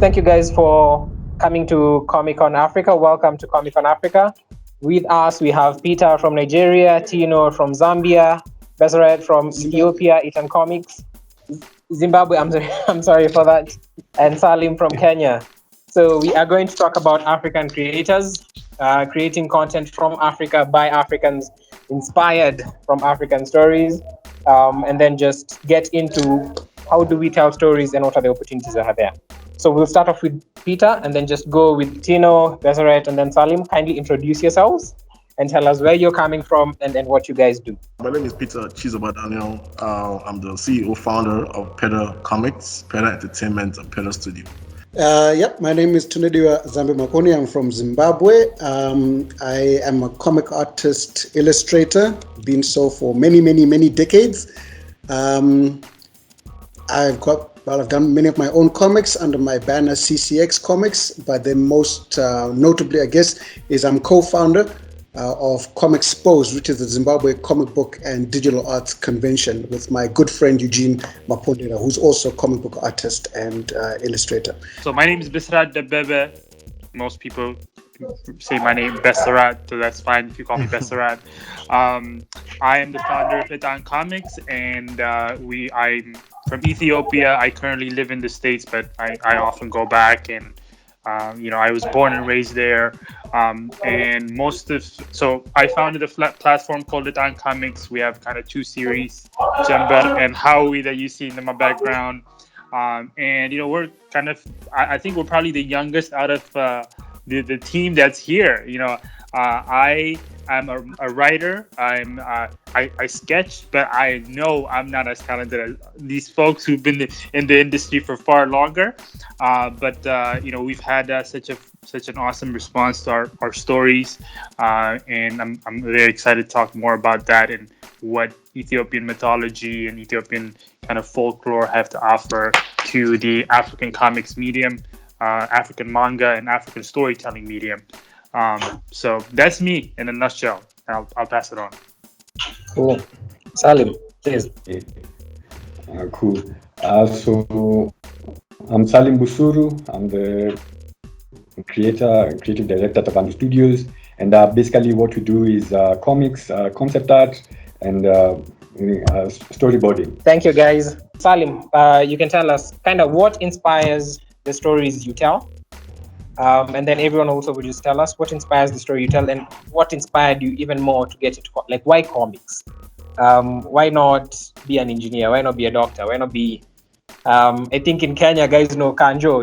Thank you guys for coming to Comic-Con Africa. Welcome to Comic-Con Africa. With us, we have Peter from Nigeria, Tino from Zambia, Bezeret from Ethiopia, Eton Comics, Zimbabwe, I'm sorry for that, and Salim from Kenya. So we are going to talk about African creators, creating content from Africa by Africans, inspired from African stories, and then just get into how do we tell stories and what are the opportunities that are there. So we'll start off with Peter and then just go with Tino, Bezeret, and then Salim. Kindly introduce yourselves and tell us where you're coming from and then what you guys do. My name is Peter Chizoba Daniel. I'm the CEO founder of Peda Comics, Peda Entertainment, and Peda Studio. My name is Tunediwa Zambe Makoni. I'm from Zimbabwe. I am a comic artist, illustrator, been so for many decades. I've done many of my own comics under my banner CCX Comics, but then most notably, I guess, is I'm co-founder of Comexposed, which is the Zimbabwe comic book and digital arts convention, with my good friend Eugene Mapondera, who's also a comic book artist and illustrator. So my name is Bisrat Debebe. Most people say my name Besserat, so that's fine if you call me Besserat. I am the founder of AfroComics, and I'm from Ethiopia. I currently live in the States, but I often go back, and I was born and raised there. So I founded a platform called AfroComics. We have kind of two series, Zambe and Howie, that you see in my background. We're kind of, I think we're probably the youngest out of the team that's here. I am a writer. I sketch, but I know I'm not as talented as these folks who've been in the industry for far longer. We've had such an awesome response to our stories, and I'm very excited to talk more about that and what Ethiopian mythology and Ethiopian kind of folklore have to offer to the African comics medium, African manga, and African storytelling medium. So that's me in a nutshell. I'll pass it on. Cool. Salim, please. Cool. So I'm Salim Busuru. I'm the creative director at Avandi Studios. And basically what we do is comics, concept art, and storyboarding. Thank you, guys. Salim, you can tell us kind of what inspires the stories you tell. And then everyone also will just tell us what inspires the story you tell and what inspired you even more to get into, like, why comics? Why not be an engineer? Why not be a doctor? Why not be, I think in Kenya, guys know Kanjo,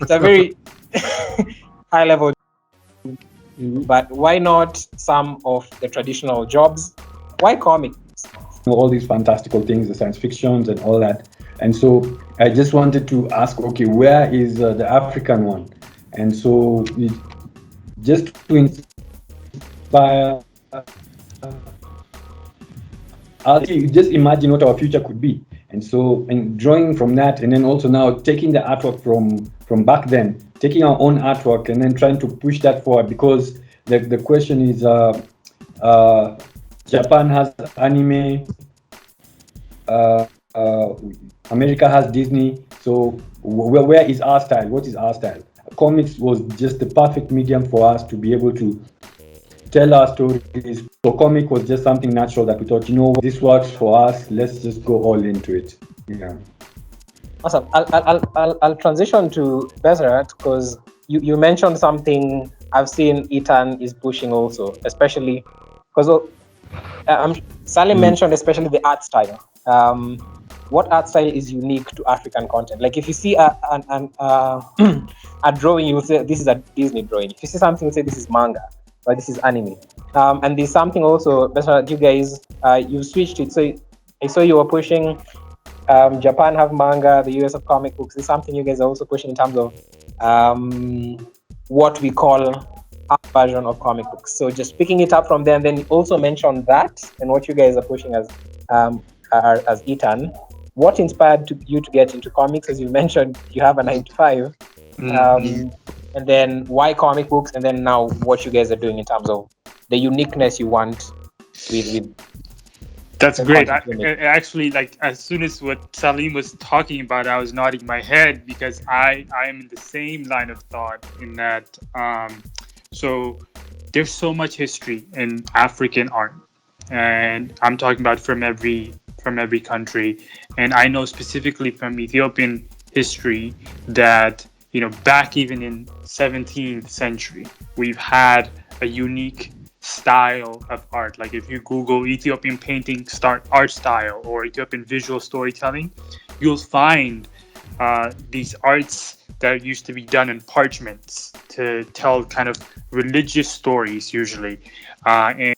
it's a very high level, but why not some of the traditional jobs? Why comics? All these fantastical things, the science fictions and all that. And so I just wanted to ask, okay, where is the African one? And so just to inspire, just imagine what our future could be. And so, and drawing from that, and then also now taking the artwork from back then, taking our own artwork and then trying to push that forward, because the question is, Japan has anime, America has Disney, so where is our style? What is our style? Comics was just the perfect medium for us to be able to tell our stories. So comic was just something natural that we thought, this works for us, let's just go all into it. Yeah. Awesome. I'll transition to Bezeret, because you mentioned something I've seen Eton is pushing also, especially because Salim mentioned especially the art style. What art style is unique to African content? Like if you see a drawing, you will say this is a Disney drawing. If you see something, you say this is manga or this is anime. And there's something also, you guys, you switched it. So I saw you were pushing Japan have manga, the US have comic books. There's something you guys are also pushing in terms of what we call our version of comic books. So just picking it up from there, and then you also mentioned that and what you guys are pushing as Eton. What inspired you to get into comics? As you mentioned, you have a 9-to-5. And then why comic books? And then now what you guys are doing in terms of the uniqueness you want with That's and great. content. Actually, like as soon as what Salim was talking about, I was nodding my head because I am in the same line of thought in that. So there's so much history in African art, and I'm talking about from every country. And I know specifically from Ethiopian history that back even in 17th century, we've had a unique style of art. Like if you Google Ethiopian painting art style or Ethiopian visual storytelling, you'll find these arts that used to be done in parchments to tell kind of religious stories usually, and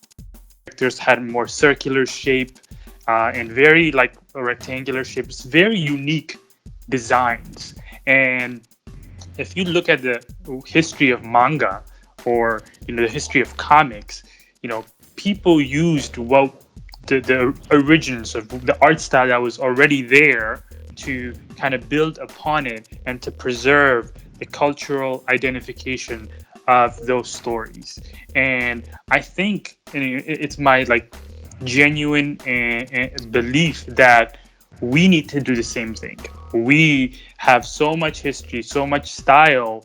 characters had more circular shape and very like rectangular shapes, very unique designs. And if you look at the history of manga or the history of comics, people used the origins of the art style that was already there to kind of build upon it and to preserve the cultural identification of those stories. And I think it's my like genuine belief that we need to do the same thing. We have so much history, so much style,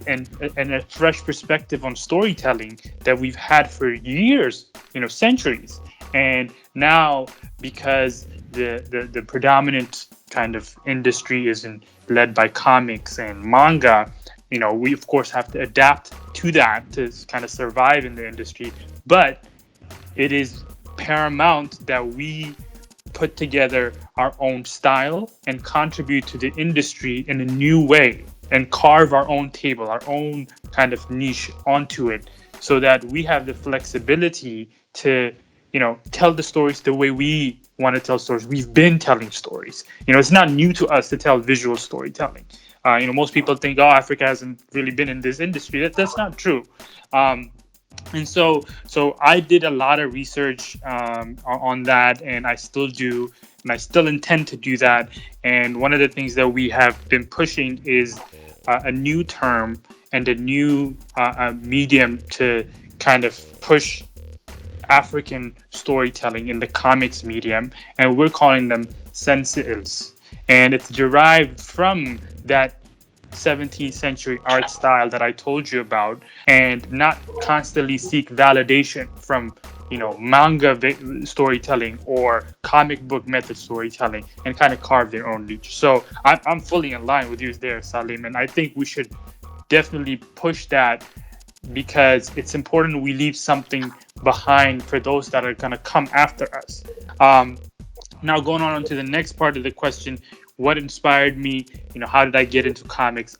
and a fresh perspective on storytelling that we've had for years, centuries. And now, because the predominant kind of industry is led by comics and manga, we of course have to adapt to that to kind of survive in the industry. But it is paramount that we put together our own style and contribute to the industry in a new way and carve our own table, our own kind of niche onto it, so that we have the flexibility to tell the stories the way we want to tell stories. We've been telling stories. It's not new to us to tell visual storytelling. Most people think, oh, Africa hasn't really been in this industry. That's not true. And so I did a lot of research on that, and I still do, and I still intend to do that. And one of the things that we have been pushing is a new term and a new medium to kind of push African storytelling in the comics medium, and we're calling them sensiils. And it's derived from that 17th century art style that I told you about, and not constantly seek validation from manga storytelling or comic book method storytelling, and kind of carve their own niche. So I'm fully in line with you there, Salim, and I think we should definitely push that, because it's important we leave something behind for those that are going to come after us. Now going on to the next part of the question, what inspired me? How did I get into comics?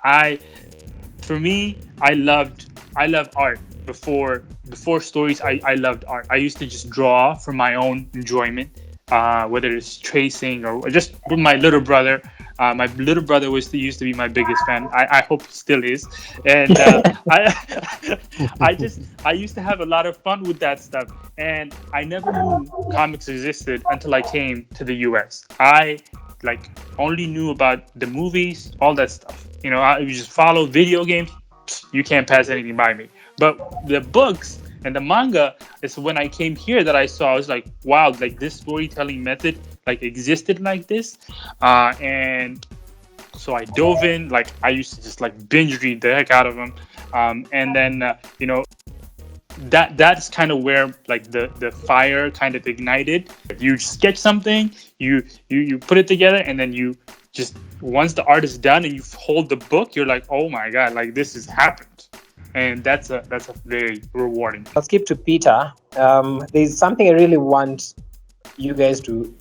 For me, I loved art before stories. I loved art. I used to just draw for my own enjoyment, whether it's tracing or just with my little brother. My little brother used to be my biggest fan. I hope he still is. And I used to have a lot of fun with that stuff. And I never knew comics existed until I came to the US. I only knew about the movies, all that stuff. I just follow video games. You can't pass anything by me. But the books and the manga is when I came here that I saw. I was like, wow, this storytelling method existed like this. And so I dove in. I used to just binge read the heck out of them. And then that's kind of where the fire kind of ignited. You sketch something, you put it together, and then you just, once the art is done and you hold the book, you're like, oh my god, this has happened. And that's a very rewarding. I'll skip to Peter. There's something I really want you guys to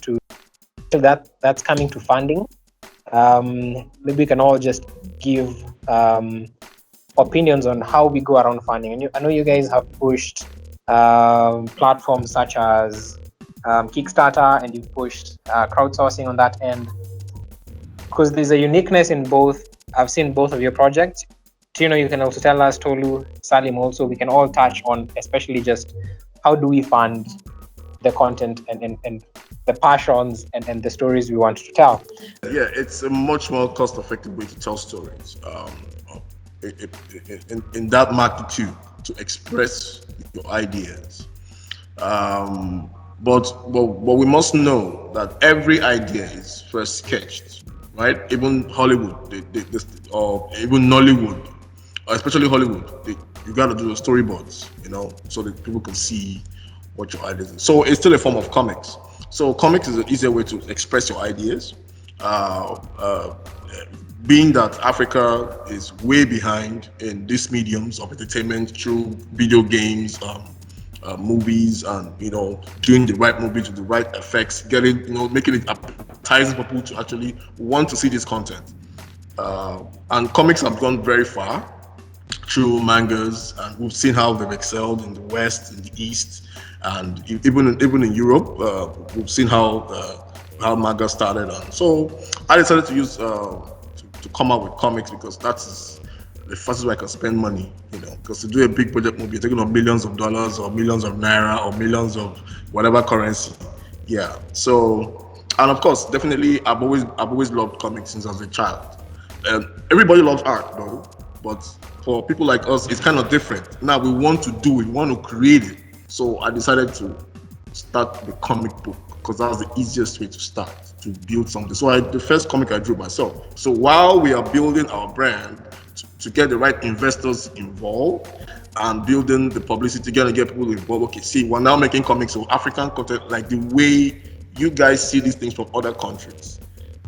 that's coming to funding. Maybe we can all just give opinions on how we go around funding. And I know you guys have pushed platforms such as Kickstarter, and you've pushed crowdsourcing on that end, because there's a uniqueness in both. I've seen both of your projects. Tino, you can also tell us, Tolu, Salim also, we can all touch on, especially just how do we fund the content and the passions and the stories we want to tell. Yeah, it's a much more cost-effective way to tell stories. In that magnitude, to express your ideas. but we must know that every idea is first sketched, right? Even Hollywood, or even Nollywood, or especially Hollywood, you got to do the storyboards, so that people can see what your ideas are. So it's still a form of comics. So comics is an easier way to express your ideas. Being that Africa is way behind in these mediums of entertainment through video games, movies, and doing the right movies with the right effects, making it appetizing for people to actually want to see this content. And comics have gone very far through mangas, and we've seen how they've excelled in the West, in the East, and even in Europe. We've seen how manga started. And so I decided to use to come out with comics because that's the fastest way I can spend money. Because to do a big project movie, you're taking on millions of dollars or millions of naira or millions of whatever currency. Yeah. So, and of course, definitely, I've always loved comics since I was a child. Everybody loves art, though, but for people like us, it's kind of different. Now we want to do it, we want to create it. So I decided to start the comic book because that was the easiest way to start, to build something. So the first comic I drew myself. So while we are building our brand to get the right investors involved and building the publicity, get people involved. Okay, see, we're now making comics of African content, like the way you guys see these things from other countries.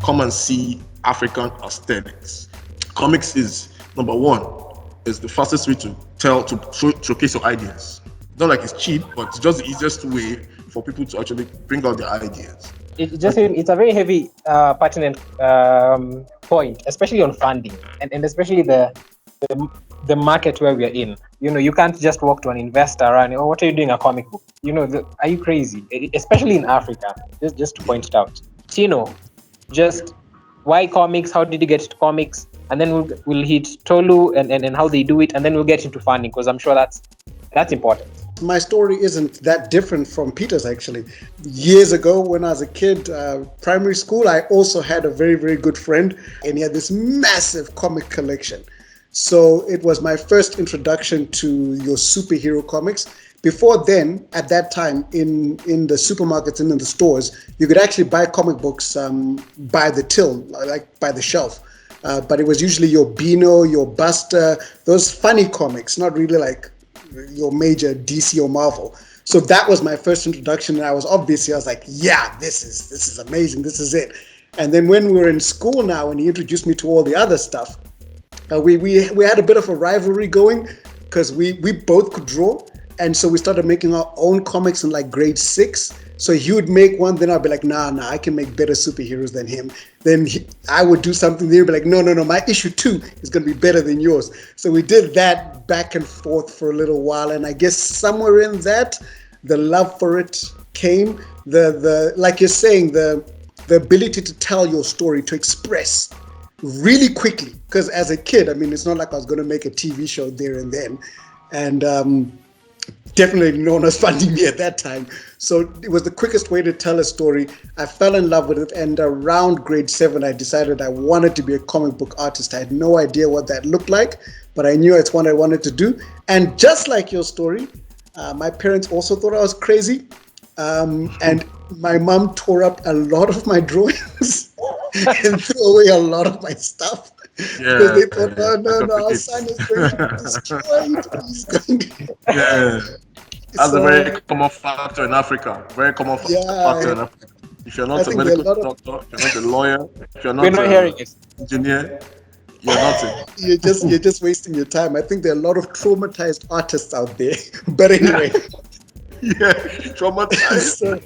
Come and see African aesthetics. Comics is number one. It's the fastest way to showcase your ideas. It's not like it's cheap, but it's just the easiest way for people to actually bring out their ideas. It's a very heavy, pertinent point, especially on funding, and especially the market where we are in. You can't just walk to an investor and, what are you doing a comic book? Are you crazy? Especially in Africa, just to point it out. Tino, just why comics? How did you get to comics? And then we'll hit Tolu and how they do it, and then we'll get into funding because I'm sure that's important. My story isn't that different from Peter's, actually. Years ago, when I was a kid, primary school, I also had a very, very good friend, and he had this massive comic collection. So it was my first introduction to your superhero comics. Before then, at that time, in the supermarkets and in the stores, you could actually buy comic books by the till, like by the shelf. But it was usually your Beano, your Buster, those funny comics, not really like your major DC or Marvel. So that was my first introduction, and I was like, yeah, this is amazing, this is it. And then when we were in school now, and he introduced me to all the other stuff, we had a bit of a rivalry going because we both could draw, and so we started making our own comics in like grade 6. So he would make one, then I'd be like, nah, I can make better superheroes than him. Then I would do something, then he'd be like, no, my issue 2 is going to be better than yours. So we did that back and forth for a little while, and I guess somewhere in that, the love for it came. The like you're saying, the ability to tell your story, to express really quickly. Because as a kid, it's not like I was going to make a TV show there and then. And definitely no one was funding me at that time. So it was the quickest way to tell a story. I fell in love with it, and around grade 7, I decided I wanted to be a comic book artist. I had no idea what that looked like, but I knew it's what I wanted to do. And just like your story, my parents also thought I was crazy. And my mom tore up a lot of my drawings and threw away a lot of my stuff. Because they thought, no, our son is going to be destroyed. He's going to... Yeah. That's a very common factor in Africa. Very common factor in Africa. If you're not a medical doctor, if you're not a lawyer, if you're not an engineer, you're nothing. You're just wasting your time. I think there are a lot of traumatized artists out there. But anyway. Yeah, traumatized.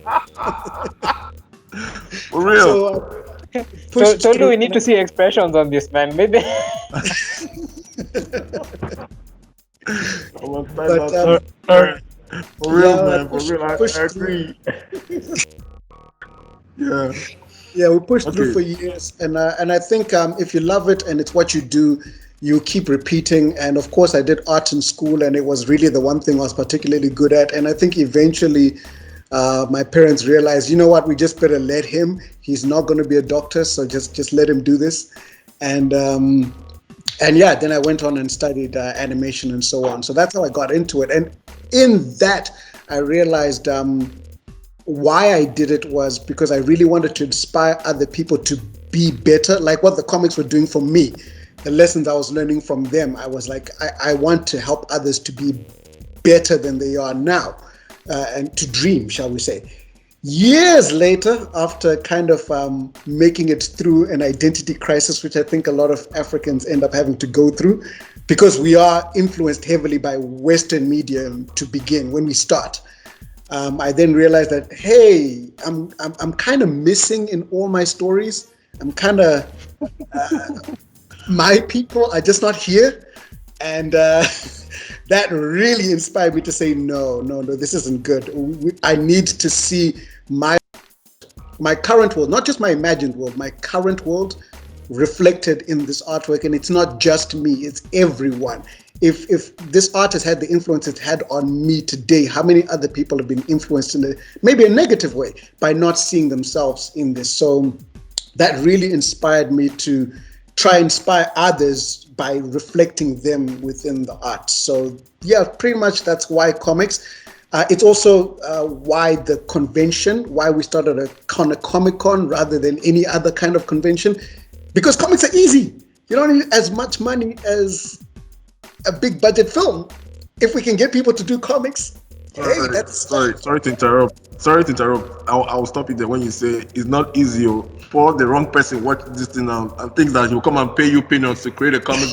For real. So we need to see expressions on this, man. Maybe. For real, man. For real, I agree. Yeah, we pushed through for years, and I think if you love it and it's what you do, you keep repeating. And of course, I did art in school, and it was really the one thing I was particularly good at. And I think eventually, my parents realized, you know what, we just better let him. He's not going to be a doctor, so just let him do this. And yeah, then I went on and studied animation and so on. So that's how I got into it. And in that, I realized why I did it was because I really wanted to inspire other people to be better, like what the comics were doing for me. The lessons I was learning from them, I was like, I want to help others to be better than they are now, and to dream, shall we say. Years later, after kind of making it through an identity crisis, which I think a lot of Africans end up having to go through, because we are influenced heavily by Western media to begin when we start. I then realized that, hey, I'm kind of missing in all my stories. I'm kind of my people are just not here, and that really inspired me to say, no, this isn't good. I need to see my current world, not just my imagined world, my current world reflected in this artwork. And it's not just me, it's everyone. If this art has had the influence it's had on me today, how many other people have been influenced in maybe a negative way by not seeing themselves in this? So that really inspired me to try and inspire others by reflecting them within the art. So yeah, pretty much that's why comics. It's also why the convention, why we started a Comic-Con rather than any other kind of convention, because comics are easy. You don't need as much money as a big budget film. If we can get people to do comics, hey, that's... Sorry to interrupt. I'll stop you there when you say it's not easy for the wrong person watch this thing now and think that he'll come and pay you peanuts to create a comic.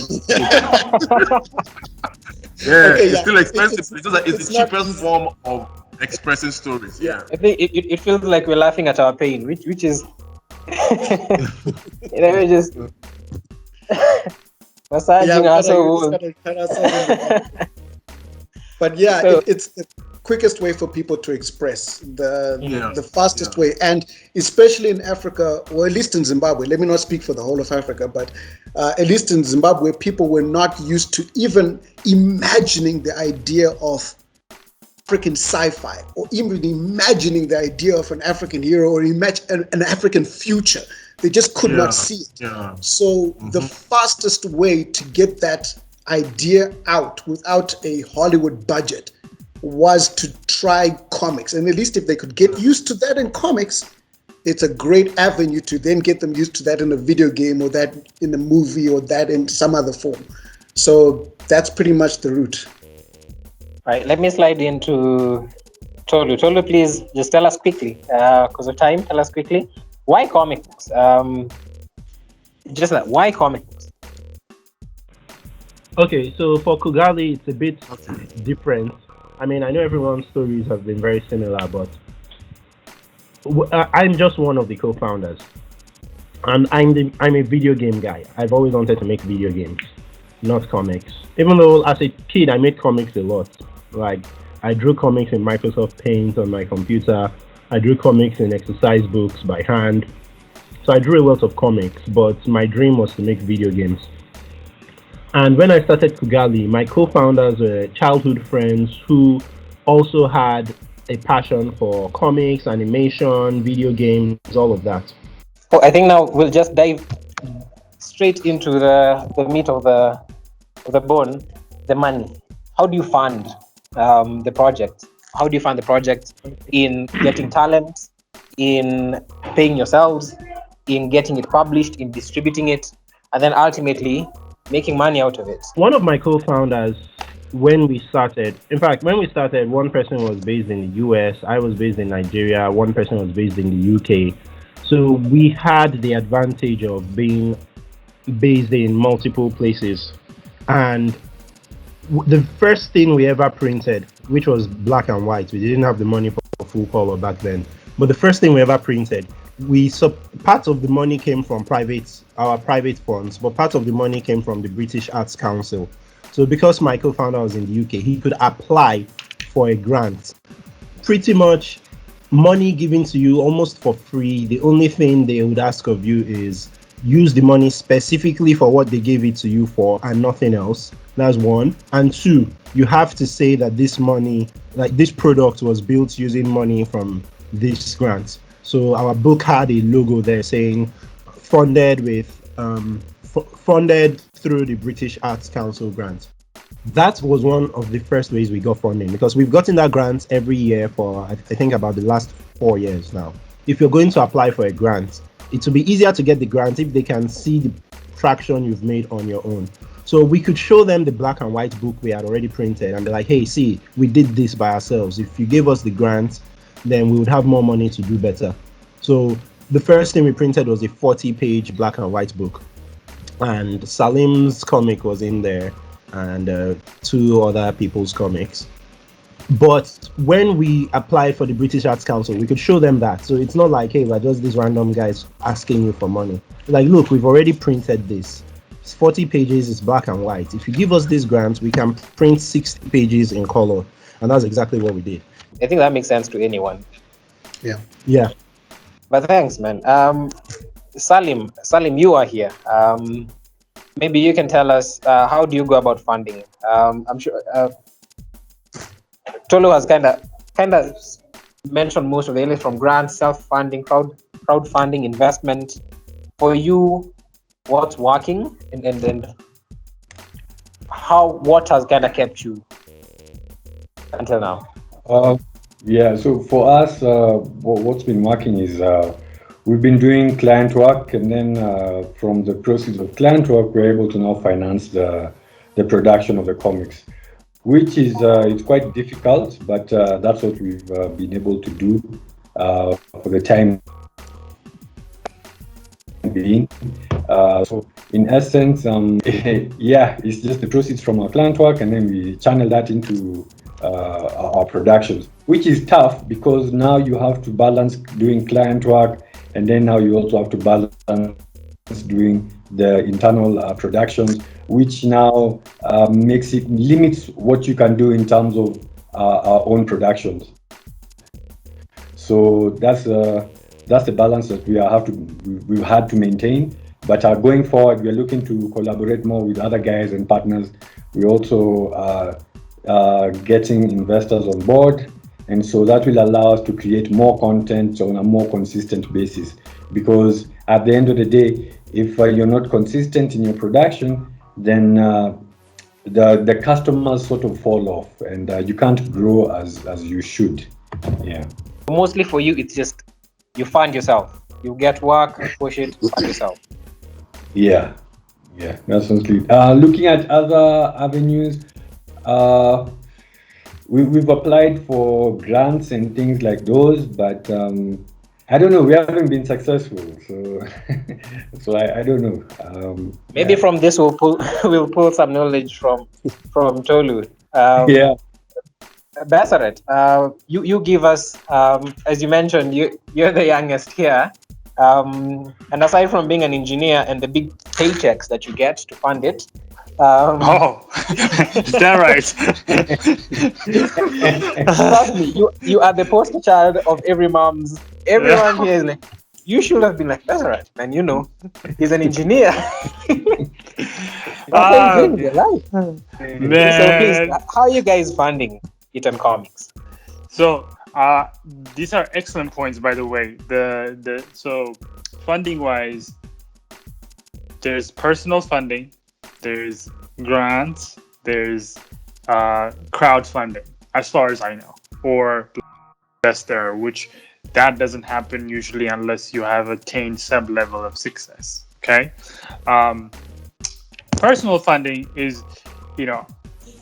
It's still expensive. It's just that it's the cheapest form of expressing stories. Yeah. I think it feels like we're laughing at our pain, which is we just massaging ourselves. But yeah, so, it's the quickest way for people to express, the fastest way, and especially in Africa, or at least in Zimbabwe. Let me not speak for the whole of Africa, but at least in Zimbabwe, people were not used to even imagining the idea of African sci-fi, or even imagining the idea of an African hero, or imagine an African future. They just could not see it. Yeah. So the fastest way to get that idea out without a Hollywood budget was to try comics. And at least if they could get used to that in comics, it's a great avenue to then get them used to that in a video game, or that in a movie, or that in some other form. So that's pretty much the route. All right, let me slide into Tolu. Tolu, please just tell us quickly, because of time, tell us quickly, why comic books? Just that, why comic books? Okay, so for Kugali, it's a bit different. I mean, I know everyone's stories have been very similar, but I'm just one of the co-founders. And I'm a video game guy. I've always wanted to make video games, not comics. Even though as a kid, I made comics a lot. Like, I drew comics in Microsoft Paint on my computer. I drew comics in exercise books by hand. So I drew a lot of comics, but my dream was to make video games. And when I started Kugali, my co-founders were childhood friends who also had a passion for comics, animation, video games, all of that. Oh, I think now we'll just dive straight into the meat of the bone, the money. How do you fund the project? How do you fund the project in getting talent, in paying yourselves, in getting it published, in distributing it, and then ultimately making money out of it? One of my co-founders, when we started, one person was based in the US, I was based in Nigeria, one person was based in the UK. So we had the advantage of being based in multiple places. And the first thing we ever printed, which was black and white, we didn't have the money for full color back then, but the first thing we ever printed, part of the money came from our private funds, but part of the money came from the British Arts Council. So because my co-founder was in the UK, he could apply for a grant. Pretty much money given to you almost for free. The only thing they would ask of you is use the money specifically for what they gave it to you for and nothing else. That's one. And two, you have to say that this money, like this product was built using money from this grant. So our book had a logo there saying funded through the British Arts Council grant. that was one of the first ways we got funding, because we've gotten that grant every year for I think about the last 4 years now. If you're going to apply for a grant, it will be easier to get the grant if they can see the traction you've made on your own. So we could show them the black and white book we had already printed and be like, hey, see, we did this by ourselves. If you gave us the grant, then we would have more money to do better. So the first thing we printed was a 40-page black and white book. And Salim's comic was in there, and 2 other people's comics. But when we applied for the British Arts Council, we could show them that. So it's not like, hey, we're just these random guys asking you for money. Like, look, we've already printed this. It's 40 pages, it's black and white. If you give us this grant, we can print 60 pages in color. And that's exactly what we did. I think that makes sense to anyone. Yeah. But thanks, man. Salim, you are here. Maybe you can tell us how do you go about funding? I'm sure Tolu has kind of mentioned most of it, from grants, self-funding, crowdfunding, investment. For you, what's working, and what has kind of kept you until now? Yeah, so for us, what's been working is we've been doing client work, and then from the proceeds of client work, we're able to now finance the production of the comics, which is it's quite difficult, but that's what we've been able to do for the time being. So in essence, yeah, it's just the proceeds from our client work, and then we channel that into our productions, which is tough because now you have to balance doing client work, and then now you also have to balance doing the internal productions, which now limits what you can do in terms of our own productions. So that's the balance that we've had to maintain. But going forward, we're looking to collaborate more with other guys and partners. We also getting investors on board, and so that will allow us to create more content on a more consistent basis, because at the end of the day, if you're not consistent in your production, then the customers sort of fall off, and you can't grow as you should. Yeah, Mostly for you, it's just you fund yourself, you get work, push it, fund yourself. yeah, that's honestly looking at other avenues. We've applied for grants and things like those, but I don't know. We haven't been successful, so so I don't know. Maybe from this we'll pull some knowledge from Tolu. Yeah. Basaret, you give us, as you mentioned, you're the youngest here, and aside from being an engineer and the big paychecks that you get to fund it. Is that right? Trust me, you are the poster child of everyone here is like, you should have been like, that's all right, man, he's an engineer. That's how you your life. Man. So please, how are you guys funding Eton Comics? So these are excellent points, by the way. So funding wise, there's personal funding, there's grants, there's crowdfunding, as far as I know, or investor, which that doesn't happen usually unless you have attained some level of success. Okay, personal funding is,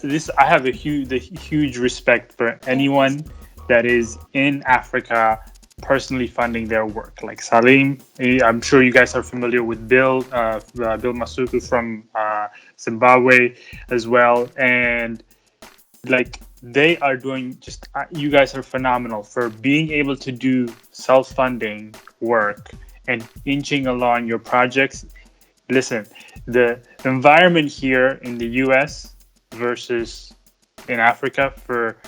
this. I have the huge respect for anyone that is in Africa personally funding their work, like Salim. I'm sure you guys are familiar with Bill Masuku from Zimbabwe as well, and like they are doing you guys are phenomenal for being able to do self-funding work and inching along your projects. Listen, the environment here in the US versus in Africa for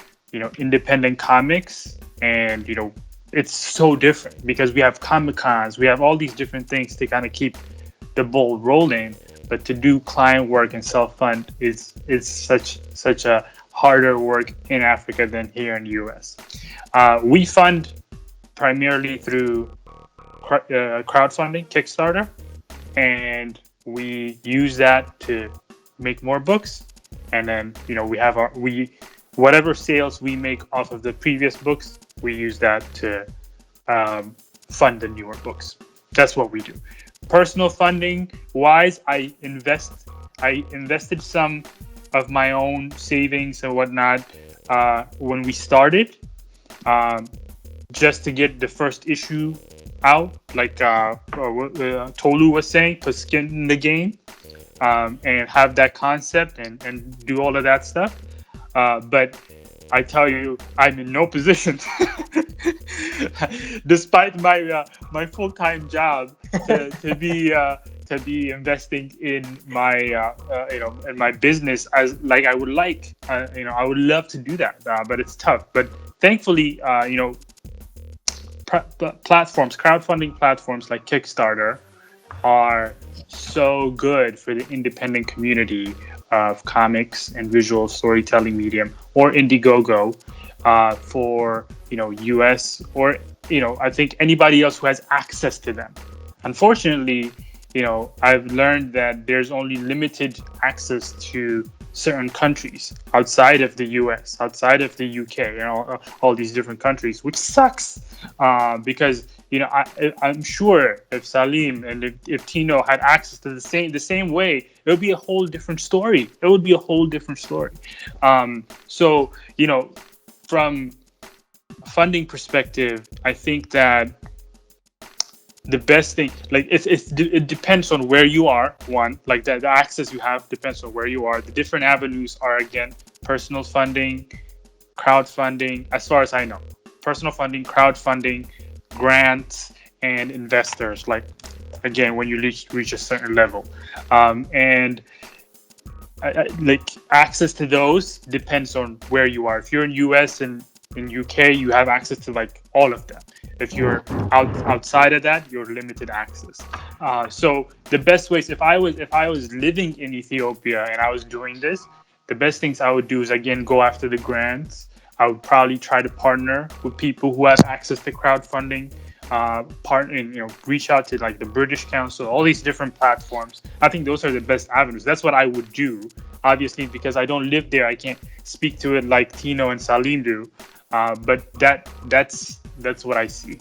independent comics, and it's so different because we have Comic-Cons, we have all these different things to kind of keep the ball rolling, but to do client work and self-fund is such a harder work in Africa than here in the US. We fund primarily through crowdfunding, Kickstarter, and we use that to make more books and then we have whatever sales we make off of the previous books, we use that to fund the newer books. That's what we do. Personal funding wise, I invested some of my own savings and whatnot when we started, just to get the first issue out, like Tolu was saying, put skin in the game, and have that concept and do all of that stuff. But I tell you, I'm in no position, despite my full-time job, to be investing in my in my business as like I would like. I would love to do that, but it's tough. But thankfully, crowdfunding platforms like Kickstarter are so good for the independent community of comics and visual storytelling medium, or Indiegogo for US, or I think anybody else who has access to them. Unfortunately, I've learned that there's only limited access to certain countries outside of the US, outside of the UK, all these different countries, which sucks, because I'm sure if Salim and if Tino had access to the same way, it would be a whole different story. So from funding perspective, I think that the best thing, like it depends on where you are. One, like the access you have depends on where you are. The different avenues are, again, personal funding, crowdfunding, as far as I know. Personal funding, crowdfunding, grants, and investors, like, again, when you reach a certain level. And like access to those depends on where you are. If you're in US and in UK, you have access to like all of them. If you're outside of that, you're limited access. So the best ways, if I was living in Ethiopia and I was doing this, the best things I would do is, again, go after the grants. I would probably try to partner with people who have access to crowdfunding, reach out to like the British Council, all these different platforms. I think those are the best avenues. That's what I would do. Obviously, because I don't live there, I can't speak to it like Tino and Salim do. But that's what I see.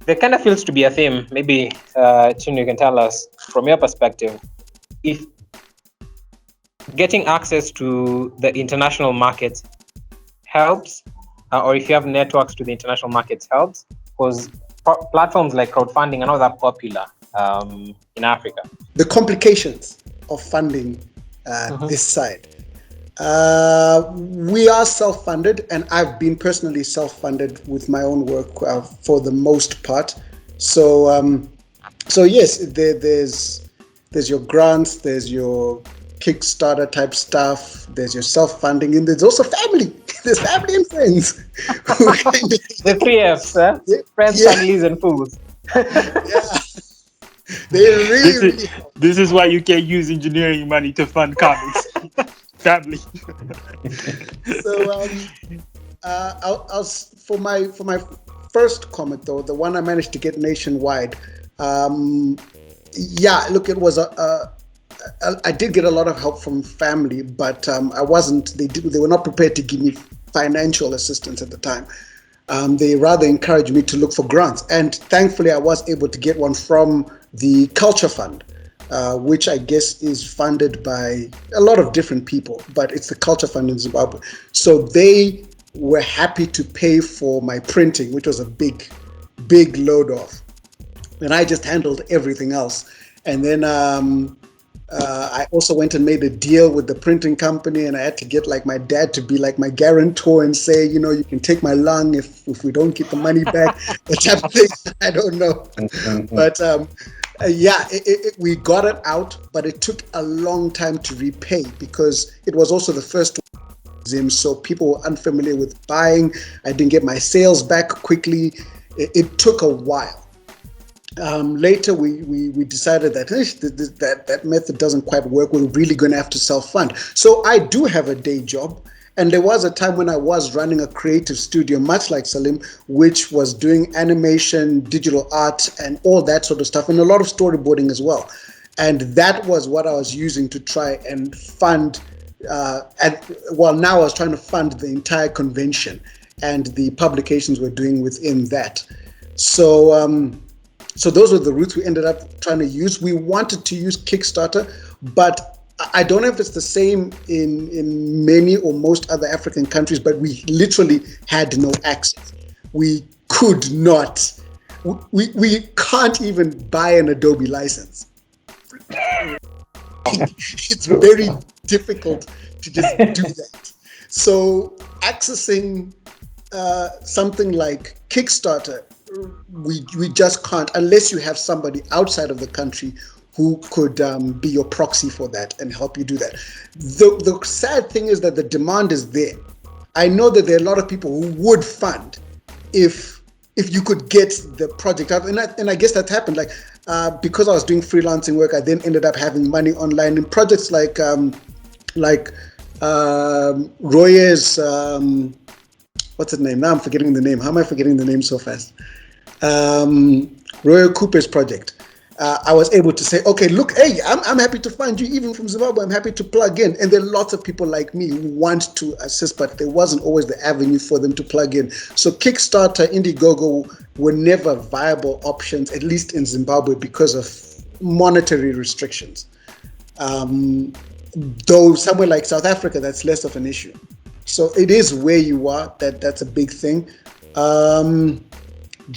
There kind of feels to be a theme. Maybe Tino, you can tell us from your perspective, if getting access to the international market helps, or if you have networks to the international markets helps, because platforms like crowdfunding are not that popular in Africa. The complications of funding this side. We are self-funded, and I've been personally self-funded with my own work for the most part. So yes, there's your grants, there's your Kickstarter type stuff, there's your self-funding, and there's also family. There's family and friends. The 3 Fs, friends, families, and fools. Yeah. They really. This is why you can't use engineering money to fund comics. Family. So I'll for my first comic, though, the one I managed to get nationwide. Look, it was I did get a lot of help from family, but I wasn't. They were not prepared to give me financial assistance at the time. They rather encouraged me to look for grants, and thankfully I was able to get one from the Culture Fund, which I guess is funded by a lot of different people, but it's the Culture Fund in Zimbabwe. So they were happy to pay for my printing, which was a big load off, and I just handled everything else. And then I also went and made a deal with the printing company, and I had to get like my dad to be like my guarantor and say, you can take my lung if we don't get the money back, that type of thing. I don't know. But we got it out, but it took a long time to repay because it was also the first Zim, so people were unfamiliar with buying. I didn't get my sales back quickly. It took a while. Later, we decided that that method doesn't quite work. We're really going to have to self-fund. So I do have a day job. And there was a time when I was running a creative studio, much like Salim, which was doing animation, digital art, and all that sort of stuff, and a lot of storyboarding as well. And that was what I was using to try and fund now I was trying to fund the entire convention and the publications we're doing within that. So so those were the routes we ended up trying to use. We wanted to use Kickstarter, but I don't know if it's the same in many or most other African countries, but we literally had no access. We could not. We can't even buy an Adobe license. It's very difficult to just do that. So accessing something like Kickstarter, we just can't, unless you have somebody outside of the country who could be your proxy for that and help you do that. The sad thing is that the demand is there. I know that there are a lot of people who would fund if you could get the project out, and I guess that happened. Like because I was doing freelancing work, I then ended up having money online in projects like Roy's what's his name? Now I'm forgetting the name. How am I forgetting the name so fast? Roy Cooper's project. I was able to say, okay, look, hey, I'm happy to fund you, even from Zimbabwe. I'm happy to plug in. And there are lots of people like me who want to assist, but there wasn't always the avenue for them to plug in. So Kickstarter, Indiegogo were never viable options, at least in Zimbabwe, because of monetary restrictions. Though somewhere like South Africa, that's less of an issue. So it is where you are, that's a big thing.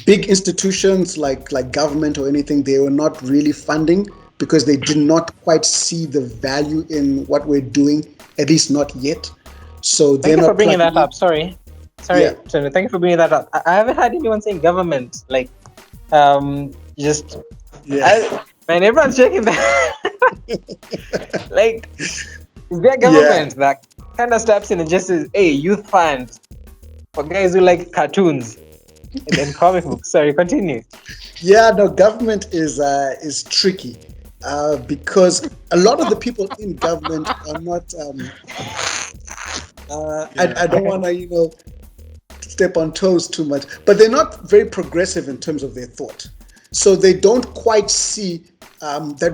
Big institutions like government or anything, they were not really funding because they did not quite see the value in what we're doing, at least not yet. So thank you for bringing that up. Sorry, yeah. Thank you for bringing that up. I haven't heard anyone saying government, like just man, everyone's shaking that. Like their government that kind of steps in and just says, hey, youth fund for guys who like cartoons and comic books. Sorry, continue. Yeah, no, government is tricky because a lot of the people in government are not. I don't want to step on toes too much, but they're not very progressive in terms of their thought. So they don't quite see that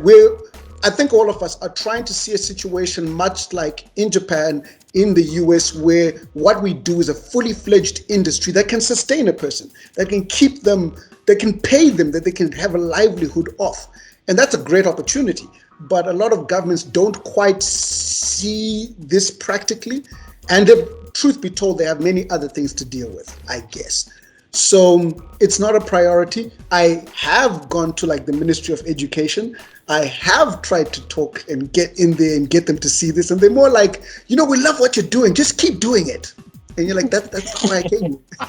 I think all of us are trying to see a situation much like in Japan, in the US, where what we do is a fully fledged industry that can sustain a person, that can keep them, that can pay them, that they can have a livelihood off. And that's a great opportunity. But a lot of governments don't quite see this practically. And truth be told, they have many other things to deal with, I guess. So it's not a priority. I have gone to like the Ministry of Education. I have tried to talk and get in there and get them to see this. And they're more like, we love what you're doing. Just keep doing it. And you're like, that's why I came. I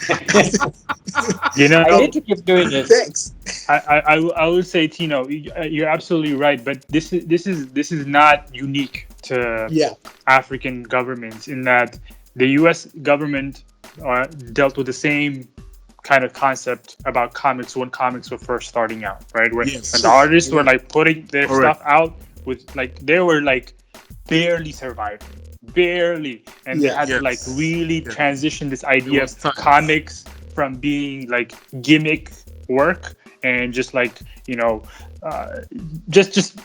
need to keep doing it. Thanks. I would say, Tino, you're absolutely right. But this is not unique to African governments in that the U.S. government dealt with the same kind of concept about comics when comics were first starting out, right? When the artists were like putting their stuff out with like they were like barely surviving, and they had to like really transition this idea of comics from being like gimmick work and just like just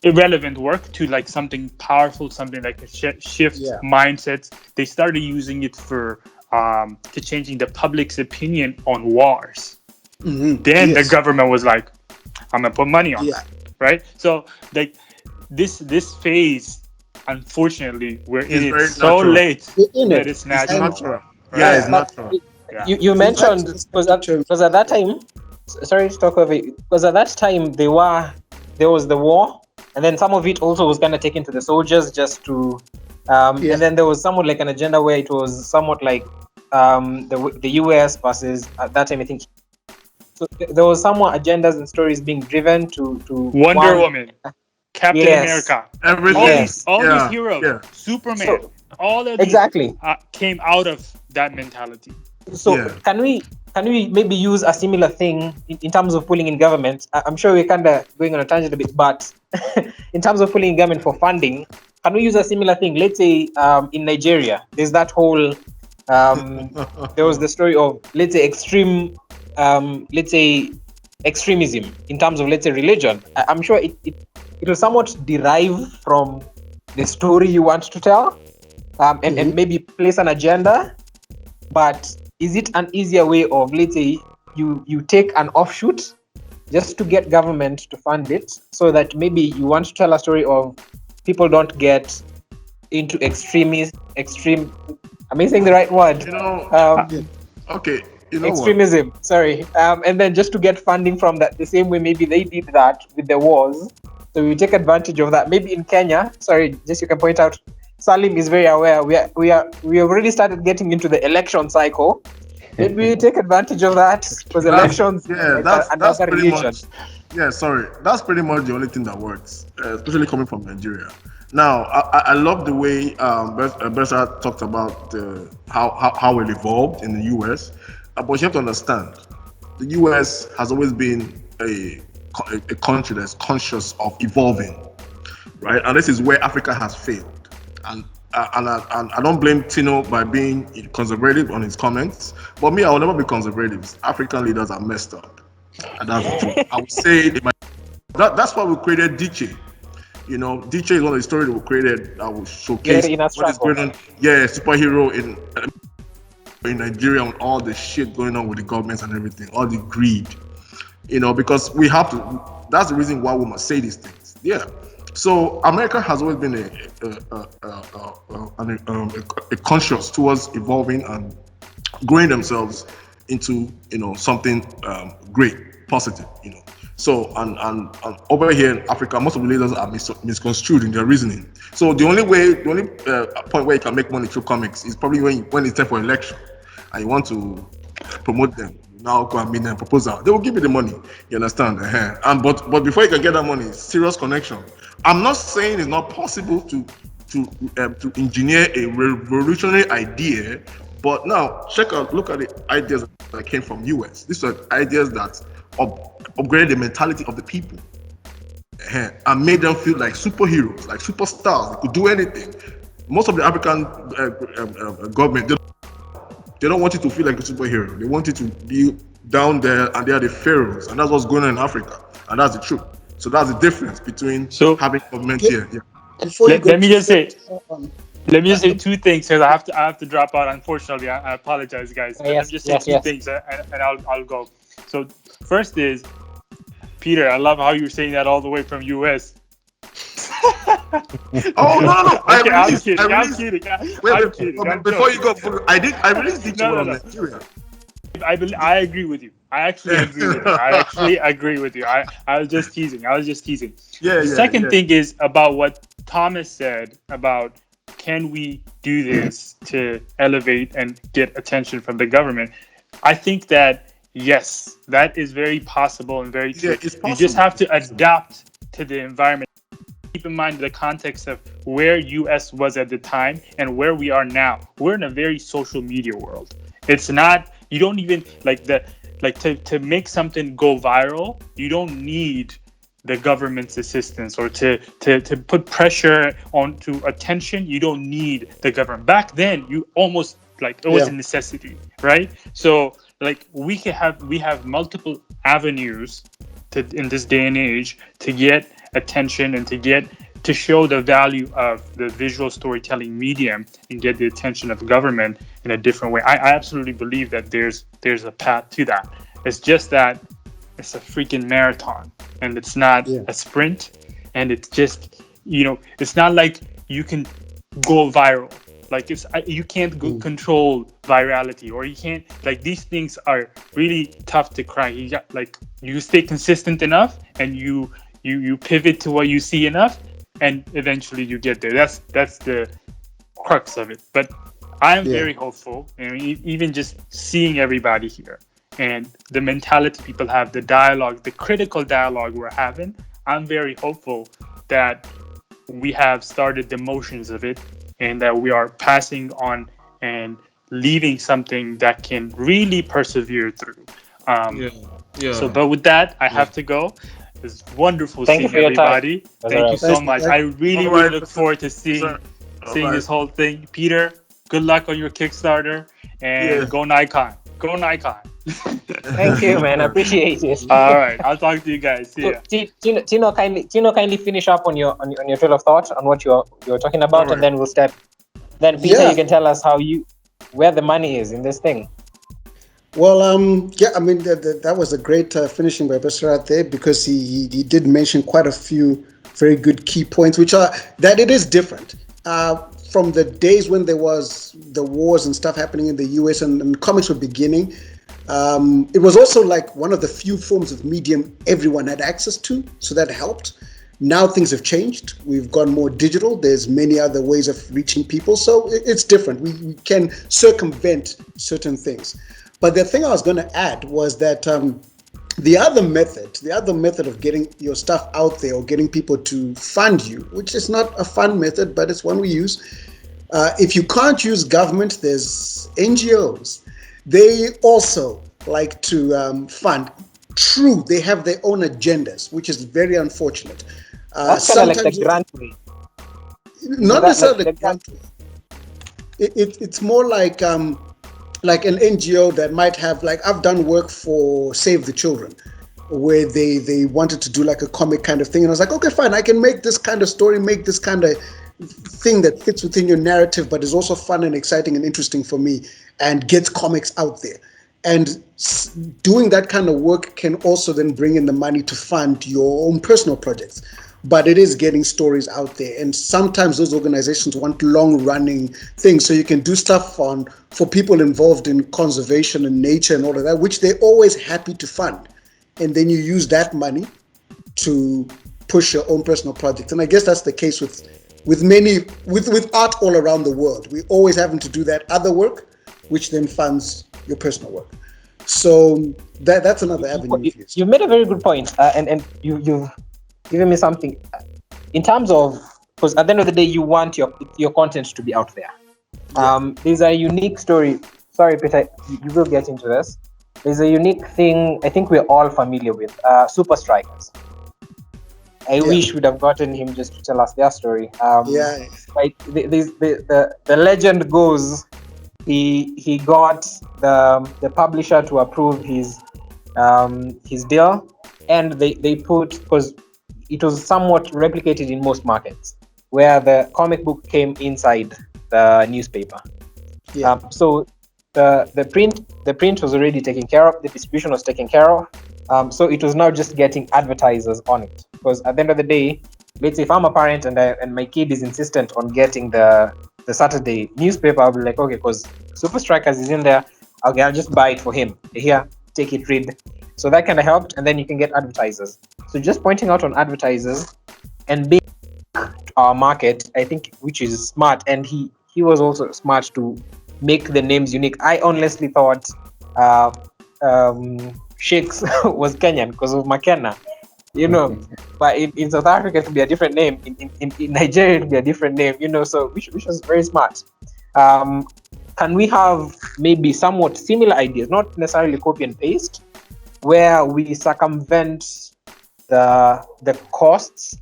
irrelevant work to like something powerful, something like a shift mindsets. They started using it for to changing the public's opinion on wars. Mm-hmm. Then the government was like, I'm gonna put money on that, right? So like this phase, unfortunately, we're in it so late that it's natural. Yeah, it's natural. You mentioned because at that time, sorry to talk over it, because at that time there was the war, and then some of it also was kind of taken to the soldiers just to. And then there was somewhat like an agenda where it was somewhat like the US versus at that time I think so there was somewhat agendas and stories being driven to Wonder Woman, Captain America, everything, all these heroes, Superman, all of these came out of that mentality. So can we maybe use a similar thing in terms of pulling in government? I'm sure we're kind of going on a tangent a bit, but in terms of pulling in government for funding, can we use a similar thing? Let's say in Nigeria, there's that whole, there was the story of, let's say, extremism in terms of, let's say, religion. I'm sure it will somewhat derive from the story you want to tell. and maybe place an agenda. But is it an easier way of, let's say, you take an offshoot just to get government to fund it, so that maybe you want to tell a story of people don't get into extreme. Am I saying the right word? Okay. You know extremism. What? Sorry. And then just to get funding from that, the same way maybe they did that with the wars. So we take advantage of that. Maybe in Kenya. Sorry, just you can point out. Salim is very aware. We have already started getting into the election cycle. Maybe we take advantage of that because elections. That's pretty much. Yeah, sorry. That's pretty much the only thing that works, especially coming from Nigeria. Now, I love the way Bessa talked about how it evolved in the US. But you have to understand, the US has always been a country that's conscious of evolving, right? And this is where Africa has failed. And I don't blame Tino by being conservative on his comments, but me, I will never be conservative. African leaders are messed up, and that's the truth. I would say that's why we created DJ. You know, DJ is one of the stories that we created that will showcase what is going on. Yeah, superhero in Nigeria, and all the shit going on with the governments and everything, all the greed. You know, because we have to. That's the reason why we must say these things. Yeah. So America has always been a conscious towards evolving and growing themselves into something great, positive. So and over here in Africa, most of the leaders are misconstrued in their reasoning. So the only point where you can make money through comics is probably when it's time for election and you want to promote them. Now go and make them a proposal. They will give you the money. You understand? But before you can get that money, serious connection. I'm not saying it's not possible to engineer a revolutionary idea, but now look at the ideas that came from US. These are ideas that upgraded the mentality of the people and made them feel like superheroes, like superstars. They could do anything. Most of the African government, they don't want you to feel like a superhero. They want you to be down there, and they are the pharaohs, and that's what's going on in Africa, and that's the truth. So that's the difference between having government here. Yeah. Let me just say two things, because I have to drop out. Unfortunately, I apologize, guys. Let me just say two things, and I'll go. So first is, Peter, I love how you're saying that all the way from US. Oh no! I'm kidding. Before you go, I released it to Nigeria. I agree with you. I actually agree with you. I was just teasing. The second thing is about what Thomas said about, can we do this to elevate and get attention from the government? I think that yes, that is very possible and very true. You just have to adapt to the environment. Keep in mind the context of where US was at the time and where we are now. We're in a very social media world. It's not, you don't even to make something go viral, you don't need the government's assistance or to put pressure onto attention. You don't need the government. Back then, you almost it was a necessity, right? So we have multiple avenues in this day and age to get attention and to show the value of the visual storytelling medium and get the attention of government in a different way. I absolutely believe that there's a path to that. It's just that it's a freaking marathon and it's not a sprint, and it's just, it's not like you can go viral. You can't control virality, or you can't, these things are really tough to crack. You got, you stay consistent enough and you pivot to what you see enough, and eventually you get there. That's the crux of it. But I am very hopeful, even just seeing everybody here and the mentality people have, the dialogue, the critical dialogue we're having. I'm very hopeful that we have started the motions of it, and that we are passing on and leaving something that can really persevere through. So, but with that, I have to go. It's wonderful seeing everybody. Thank you so much. I really look forward to seeing this whole thing. Peter, good luck on your Kickstarter, and go Nikon. Go Nikon. Thank you, man. I appreciate it. All right, I'll talk to you guys. See ya. Tino, kindly finish up on your trail of thought on what you're talking about, and then we'll step. Then Peter, Yeah. you can tell us where the money is in this thing. Well, yeah, I mean, that was a great finishing by Besserat there, because he did mention quite a few very good key points, which are that it is different. From the days when there was the wars and stuff happening in the US and comics were beginning, it was also like one of the few forms of medium everyone had access to, so that helped. Now things have changed. We've gone more digital. There's many other ways of reaching people, so it's different. We can circumvent certain things. But the thing I was going to add was that the other method of getting your stuff out there or getting people to fund you, which is not a fun method, but it's one we use. If you can't use government, there's NGOs. They also like to fund. True, they have their own agendas, which is very unfortunate. That's kind of like the grant way. Not necessarily the grant way. It's more like an NGO that might have, like, I've done work for Save the Children, where they wanted to do like a comic kind of thing, and I was like, okay, fine, I can make this kind of story, make this kind of thing that fits within your narrative, but is also fun and exciting and interesting for me, and gets comics out there. And doing that kind of work can also then bring in the money to fund your own personal projects. But it is getting stories out there, and sometimes those organizations want long-running things, so you can do stuff for people involved in conservation and nature and all of that, which they're always happy to fund, and then you use that money to push your own personal projects. And I guess that's the case with art all around the world. We're always having to do that other work, which then funds your personal work. So that's another avenue. You made a very good point, and you've given me something in terms of, because at the end of the day, you want your content to be out there. There's a unique story. Sorry, Peter, you will get into this. There's a unique thing I think we're all familiar with, Super Strikers. I wish we'd have gotten him just to tell us their story. Right, the legend goes, he got the publisher to approve his deal, and they put, because it was somewhat replicated in most markets, where the comic book came inside the newspaper. So the print was already taken care of, the distribution was taken care of. So it was now just getting advertisers on it. Because at the end of the day, let's say if I'm a parent and my kid is insistent on getting the Saturday newspaper, I'll be like, okay, because Super Strikers is in there, okay, I'll just buy it for him. Here, take it, read. So that kind of helped, and then you can get advertisers. So just pointing out on advertisers and being our market, I think, which is smart, and he was also smart to make the names unique. I honestly thought Shakes was Kenyan because of McKenna, but in South Africa it would be a different name, in Nigeria it would be a different name, so which was very smart. Can we have maybe somewhat similar ideas, not necessarily copy and paste, where we circumvent the costs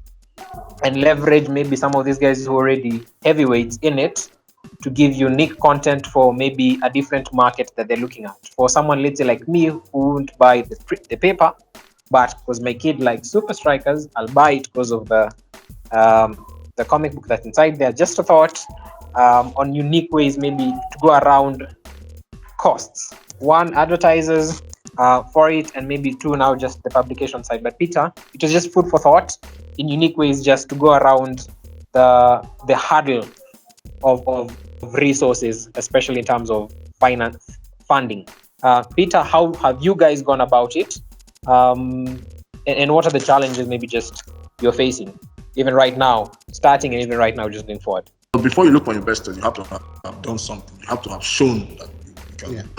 and leverage maybe some of these guys who are already heavyweights in it to give unique content for maybe a different market that they're looking at? For someone, let's say like me, who won't buy the paper, but because my kid likes Super Strikers, I'll buy it because of the comic book that's inside there. Just a thought on unique ways maybe to go around costs. One, advertisers for it, and maybe two, now just the publication side. But Peter, it was just food for thought in unique ways just to go around the hurdle of resources, especially in terms of funding. Peter, how have you guys gone about it? And what are the challenges maybe just you're facing, even right now, starting, and even right now just going forward? Before you look for investors, you have to have done something. You have to have shown that you can,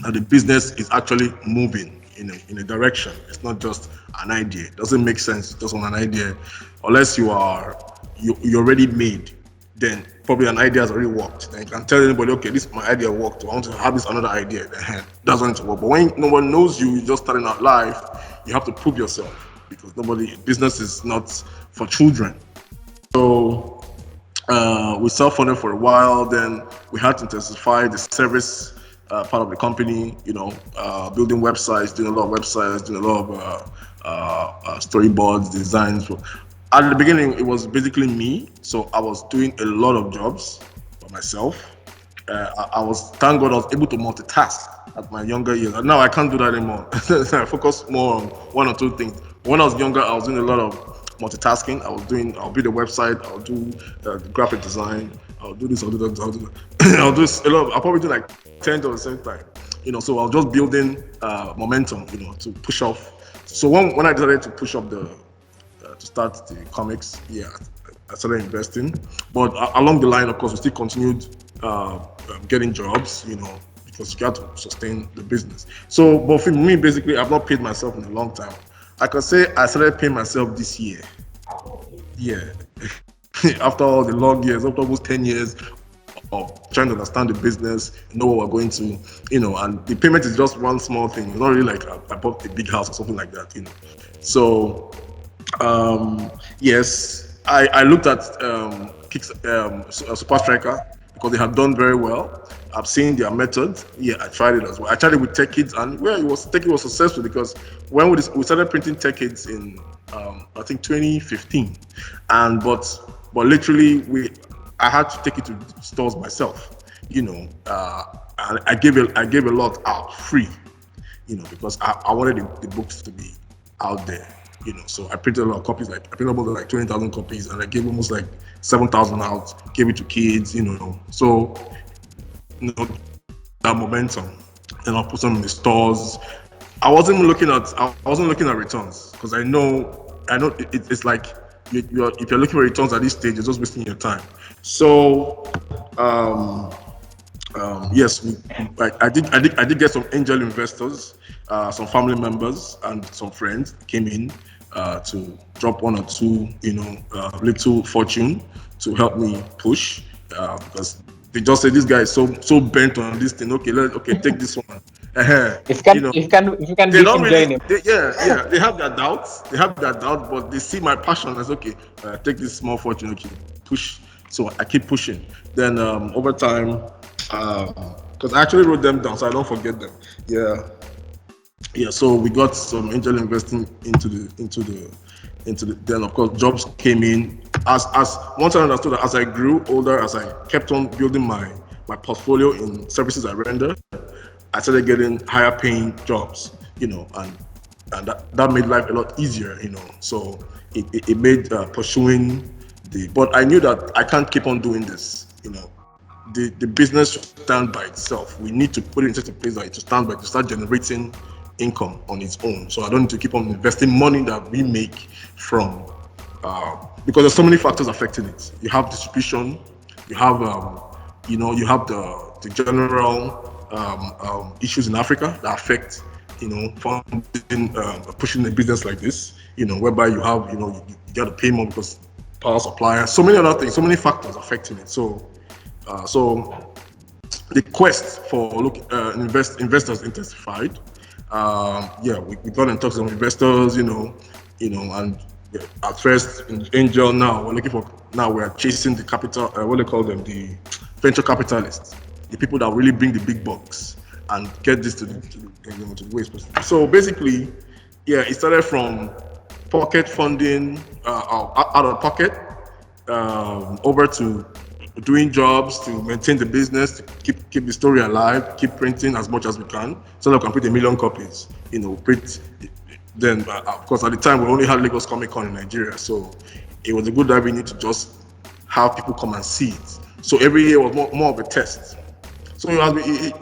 that the business is actually moving in a direction. It's not just an idea. It doesn't make sense just on an idea, unless you're already made. Then probably an idea has already worked. Then you can tell anybody, okay, my idea worked. I want to have this another idea. Then that's going to work. But when no one knows you're just starting out life, you have to prove yourself, because business is not for children. So we self-funded for a while. Then we had to intensify the service part of the company. Building websites, doing a lot of websites, doing a lot of storyboards, designs. At the beginning, it was basically me, so I was doing a lot of jobs. for myself. I was, thank God, I was able to multitask at my younger years. And now I can't do that anymore. I focus more on one or two things. When I was younger, I was doing a lot of multitasking. I'll build a website, I'll do graphic design, I'll do this, I'll do that, I'll do that. I'll probably do like 10 at the same time. So I was just building momentum, to push off. So when I decided to push up to start the comics, I started investing. But along the line, of course, we still continued getting jobs, because you got to sustain the business. So, but for me, basically, I've not paid myself in a long time. I can say I started paying myself this year. Yeah. After all the long years, after almost 10 years of trying to understand the business, know what we're going to, and the payment is just one small thing. It's not really like I bought a big house or something like that, So, yes, I looked at Super Striker because they have done very well. I've seen their method. Yeah, I tried it as well. I tried it with Tech Kids, and Tech Kids was successful because when we started printing Tech Kids in I think 2015, but literally I had to take it to stores myself, and I gave a lot out free, because I wanted the books to be out there. So I printed a lot of copies. I printed almost like 20,000 copies, and I gave almost like 7,000 out. Gave it to kids, So, that momentum, and I put them in the stores. I wasn't looking at returns because I know it's like if you're looking for returns at this stage, you're just wasting your time. So, yes, I did get some angel investors, some family members, and some friends came in to drop one or two, little fortune to help me push, because they just say this guy is so bent on this thing. Okay, take this one. If you can They don't really. him. They have their doubts. But they see my passion as okay. Take this small fortune. Okay, push. So I keep pushing. Then over time, because I actually wrote them down so I don't forget them. Yeah. So we got some angel investing into the. Then of course jobs came in. As once I understood that as I grew older, as I kept on building my portfolio in services I render, I started getting higher paying jobs, and that made life a lot easier, So it made pursuing but I knew that I can't keep on doing this, The business should stand by itself. We need to put it in such a place that it to stand by to start generating income on its own. So I don't need to keep on investing money that we make from because there's so many factors affecting it. You have distribution, you have you have the general issues in Africa that affect funding, pushing a business like this, whereby you have you got to pay more because power supply, so many other things, so many factors affecting it. So the quest for investors intensified. We got in touch with some investors, and at first in Angel, now we're chasing the capital, what they call them, the venture capitalists, the people that really bring the big bucks and get this to the waste. So basically, it started from pocket funding, out of pocket, over to doing jobs to maintain the business, to keep the story alive, keep printing as much as we can, so that we can print 1 million copies. Print. Then, of course, at the time we only had Lagos Comic Con in Nigeria, so it was a good avenue to just have people come and see it. So every year was more of a test. So it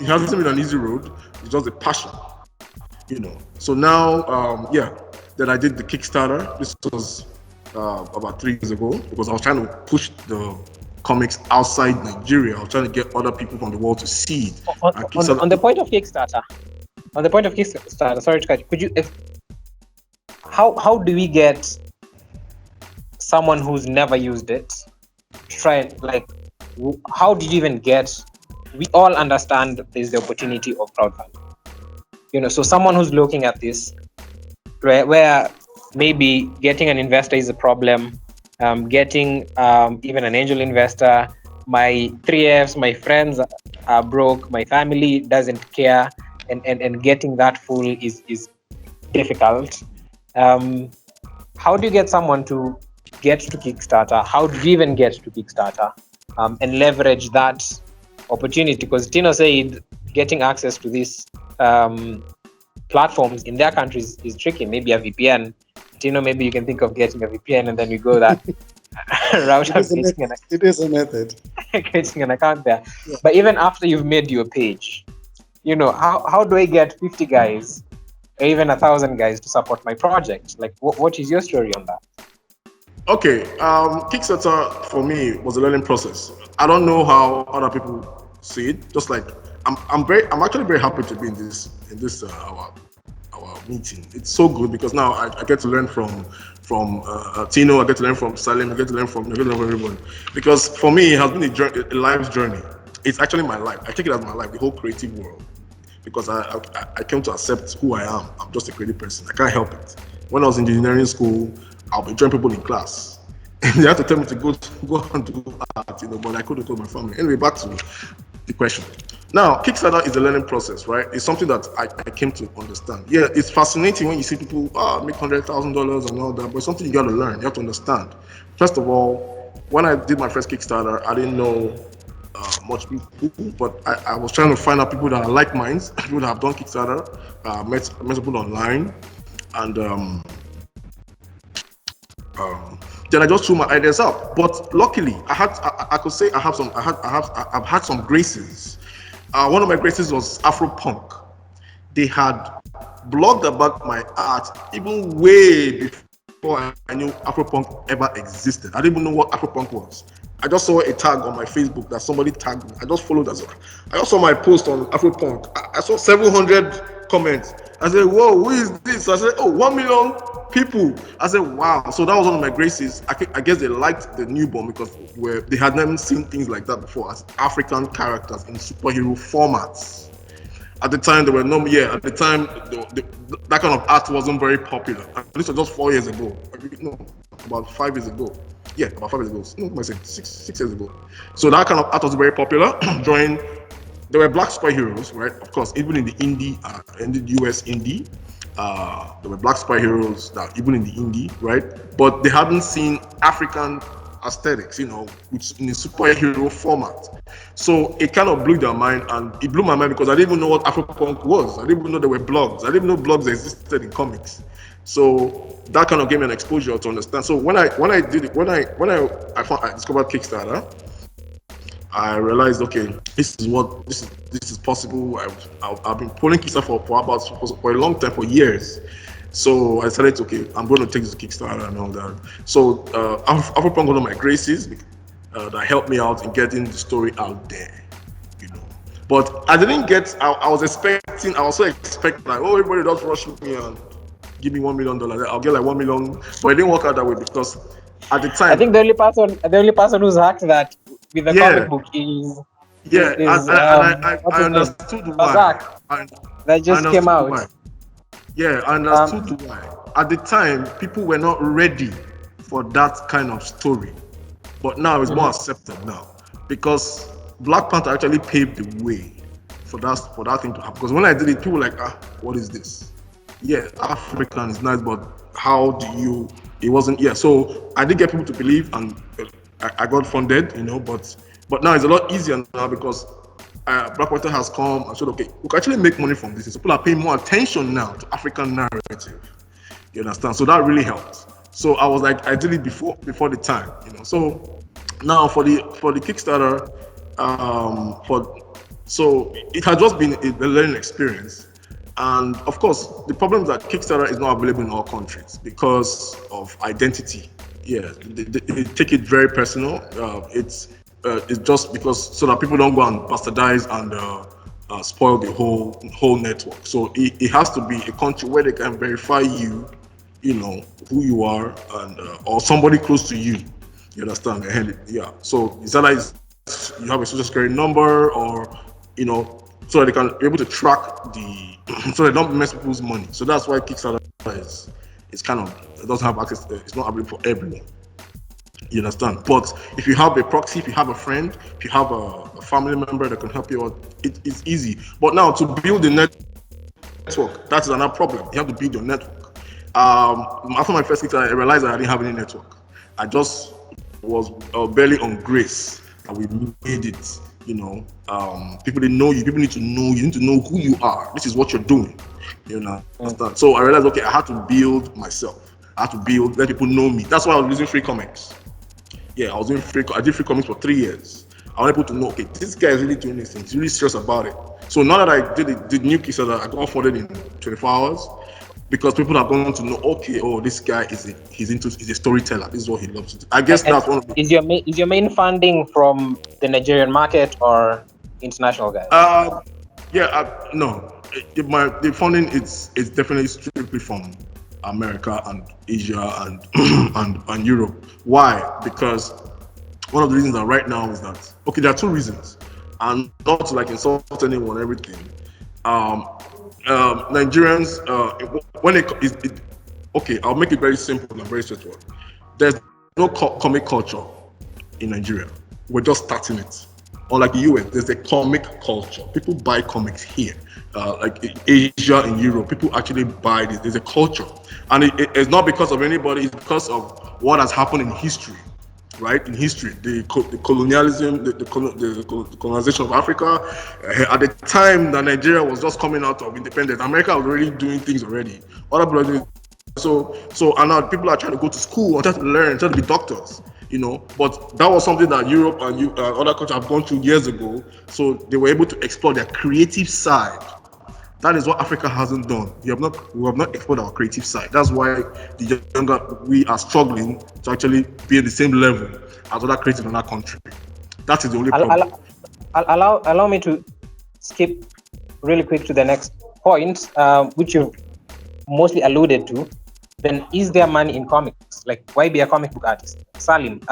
hasn't been an easy road. It's just a passion, So now, then I did the Kickstarter. This was about 3 years ago because I was trying to push the comics outside Nigeria. I was trying to get other people from the world to see it. On the point of Kickstarter, sorry to cut you. Could you? How do we get someone who's never used it? How did you even get? We all understand there's the opportunity of crowdfunding. So someone who's looking at this, where maybe getting an investor is a problem, getting even an angel investor. My 3Fs, my friends are broke, my family doesn't care, and getting that full is difficult. How do you get someone to get to Kickstarter? How do you even get to Kickstarter? and leverage that opportunity? Because Tino said getting access to these platforms in their countries is tricky. Maybe a VPN. Tino, maybe you can think of getting a VPN, and then we go that route of It is a method. getting an account there. Yeah. But even after you've made your page, how do I get 50 guys or even 1,000 guys to support my project? Like, what is your story on that? Okay, Kickstarter for me was a learning process. I don't know how other people see it. Just like I'm actually very happy to be in this our meeting. It's so good because now I get to learn from Tino, I get to learn from Salim, I get to learn from everyone. Because for me, it has been a life's journey. It's actually my life. I take it as my life, the whole creative world. Because I came to accept who I am. I'm just a creative person. I can't help it. When I was in engineering school, I'll be joining people in class. And they have to tell me to go and do art, but I couldn't tell my family. Anyway, back to the question. Now, Kickstarter is a learning process, right? It's something that I came to understand. Yeah, it's fascinating when you see people make $100,000 and all that, but it's something you got to learn. You have to understand. First of all, when I did my first Kickstarter, I didn't know much people, but I was trying to find out people that are like minds, people that have done Kickstarter, met people online, and then I just threw my ideas out. But luckily, I could say I've had some graces. One of my graces was AfroPunk. They had blogged about my art even way before I knew AfroPunk ever existed. I didn't even know what AfroPunk was. I just saw a tag on my Facebook that somebody tagged me. I just followed that. I also saw my post on AfroPunk. I saw 700 comments. I said, whoa, who is this? I said, oh, 1 million people. I said, wow. So that was one of my graces. I guess they liked the newborn because they had never seen things like that before, as African characters in superhero formats. At the time, there were no, at the time, that kind of art wasn't very popular. And this was just 4 years ago. No, about 5 years ago. Yeah, about 5 years ago. No, what am I saying? 6 years ago. So that kind of art was very popular. Drawing. There were black superheroes, right? Of course, even in the indie, in the US indie, there were black superheroes that even in the indie, right? But they hadn't seen African aesthetics, which in a superhero format. So it kind of blew their mind, and it blew my mind because I didn't even know what AfroPunk was. I didn't even know there were blogs. I didn't even know blogs existed in comics. So that kind of gave me an exposure to understand. So when I discovered Kickstarter, I realized, okay, this is possible. I've been pulling Kickstarter for a long time, for years. So I decided, okay, I'm going to take this Kickstarter and all that. So AfroPunk, one of my graces that helped me out in getting the story out there, But I didn't get. I was so expecting like, oh, everybody just rush me and give me $1 million. I'll get like 1 million, but it didn't work out that way because at the time, I think the only person who's hacked that with the comic book is I understood why. That just came out. Why. Yeah, I understood why. At the time, people were not ready for that kind of story, but now it's more accepted now because Black Panther actually paved the way for that thing to happen. Because when I did it, people were like, what is this? Yeah, African is nice, but how do you? It wasn't. Yeah, so I did get people to believe, and I got funded, but now it's a lot easier now because Black Panther has come and said, okay, we can actually make money from this. So people are paying more attention now to African narrative. You understand? So that really helped. So I was like, I did it before the time, So now for the Kickstarter, so it has just been a learning experience. And of course, the problem is that Kickstarter is not available in all countries because of identity. Yeah, they take it very personal. It's just because so that people don't go and bastardize and spoil the whole network. So it has to be a country where they can verify you, who you are, and or somebody close to you. You understand? Yeah. So it's either you have a social security number, or so they can be able to track so they don't mess with people's money. So that's why Kickstarter is kind of, it doesn't have access. It's not available for everyone. You understand? But if you have a proxy, if you have a friend, if you have a family member that can help you out, it's easy. But now to build the network, that's another problem. You have to build your network. After my first Kickstarter, I realized that I didn't have any network. I just was barely on grace. that we made it. People didn't know you. People need to know you. Need to know who you are. This is what you're doing. So I realized, okay, I had to build myself. I had to let people know me. That's why I was using free comics. Yeah, I did free comics for 3 years. I wanted people to know, okay, this guy is really doing this thing. He's really serious about it. So now that I did new Kickstarter, I got funded in 24 hours because people are going to know, okay, this guy he's a storyteller. This is what he loves to do. I guess that's one of the... Is your main funding from the Nigerian market or international guys? No. The funding is definitely strictly from America and Asia and Europe. Why? Because one of the reasons that right now is that, okay, there are two reasons, and not to like insult anyone, everything. Nigerians, okay, I'll make it very simple and very straightforward. There's no comic culture in Nigeria. We're just starting it. Unlike the US, there's a comic culture. People buy comics here. Like Asia and Europe, people actually buy this. There's a culture. And it's not because of anybody, it's because of what has happened in history, right? In history, the colonialism, the colonization of Africa. At the time that Nigeria was just coming out of independence, America was already doing things already. Other people are doing and now people are trying to go to school and try to learn, try to be doctors. But that was something that Europe and other countries have gone through years ago. So they were able to explore their creative side. That is what Africa hasn't done. We have not explored our creative side. That's why we are struggling to actually be at the same level as other creators in our country. That is the only problem. Allow me to skip really quick to the next point, which you've mostly alluded to. Then is there money in comics? Like, why be a comic book artist? Salim,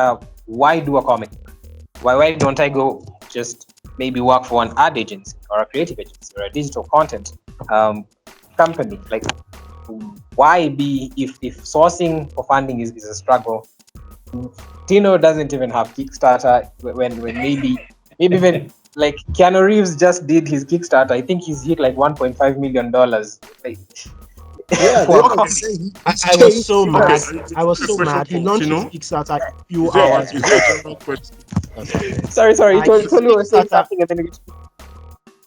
why do a comic book? Why don't I go just maybe work for an ad agency or a creative agency or a digital content company? Like, why be if sourcing for funding is a struggle? Tino doesn't even have Kickstarter when maybe even like Keanu Reeves just did his Kickstarter. I think he's hit like $1.5 million. Like, yeah, I was so mad. He launched his Kickstarter a few hours. Sorry. Tolu was saying something and then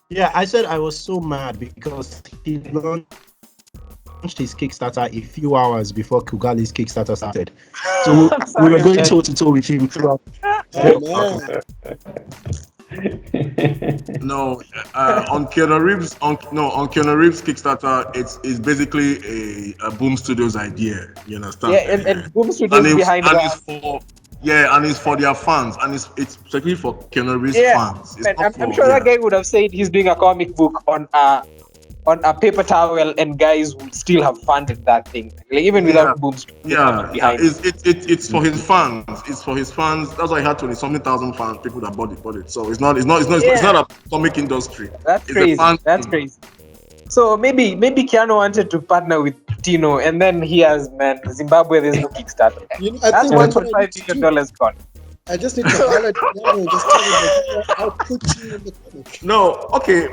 yeah, I said I was so mad because he launched his Kickstarter a few hours before Kugali's Kickstarter started. So we were going toe to toe with him throughout. No, on Keanu Reeves Kickstarter, it's basically a Boom Studios idea. You understand? Yeah, and Boom Studios behind that. And it's for their fans, and it's particularly for Keanu Reeves fans. I'm sure that guy would have said he's doing a comic book on a paper towel, and guys would still have funded that thing, like, even without Boom Studios behind. It's for his fans. It's for his fans. That's why he had 20-something thousand fans, people that bought it. So it's not a comic industry. That's crazy. So maybe Keanu wanted to partner with Tino, and then he has Zimbabwe. There's no Kickstarter. That's $1.5 million gone. I just need to highlight Keanu. Just tell him I'll put you in the comic. No, okay.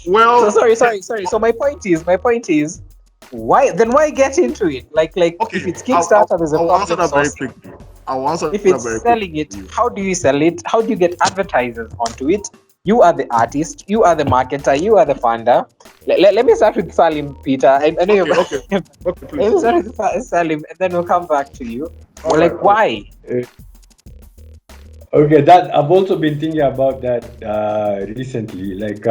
Well, so sorry. So my point is, why get into it? Like okay, if it's Kickstarter, there's a problem. I'll answer that very quickly. If it's selling it, how do you sell it? How do you get advertisers onto it? You are the artist, you are the marketer, you are the funder. Let me start with Salim, Peter. I know you're okay. Let me start with Salim, and then we'll come back to you. Why? Okay, that I've also been thinking about that recently. Like,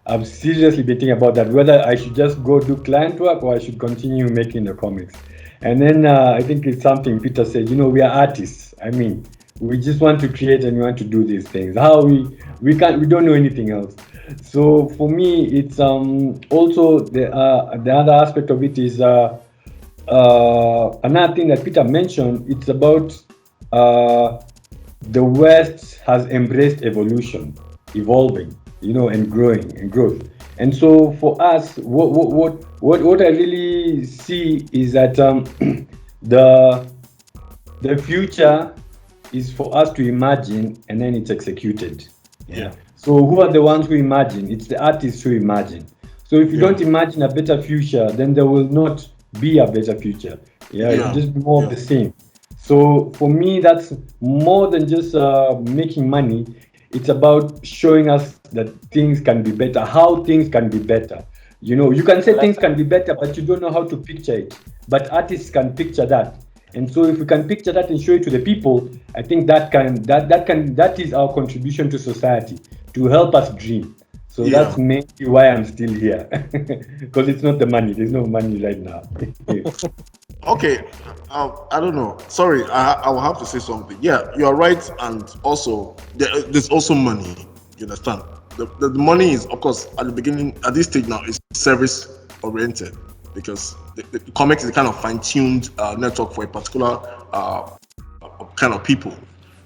I've seriously been thinking about that, whether I should just go do client work or I should continue making the comics. And then I think it's something Peter said. We are artists. I mean, we just want to create and we want to do these things. How we don't know anything else. So for me, it's also the other aspect of it is another thing that Peter mentioned. It's about the West has embraced evolving, and growing and growth. And so for us, what I really see is that the future is for us to imagine, and then it's executed. Yeah. So who are the ones who imagine? It's the artists who imagine. So if you don't imagine a better future, then there will not be a better future. It'll just be more of the same. So for me, that's more than just making money. It's about showing us that things can be better, how things can be better. You can say things can be better, but you don't know how to picture it. But artists can picture that. And so if we can picture that and show it to the people, I think that is our contribution to society, to help us dream. So that's mainly why I'm still here. Because it's not the money. There's no money right now. Okay, I don't know. Sorry, I will have to say something. Yeah, you are right, and also there's also money. You understand? The money is, of course, at the beginning, at this stage now, is service oriented, because the comics is a kind of fine-tuned network for a particular kind of people.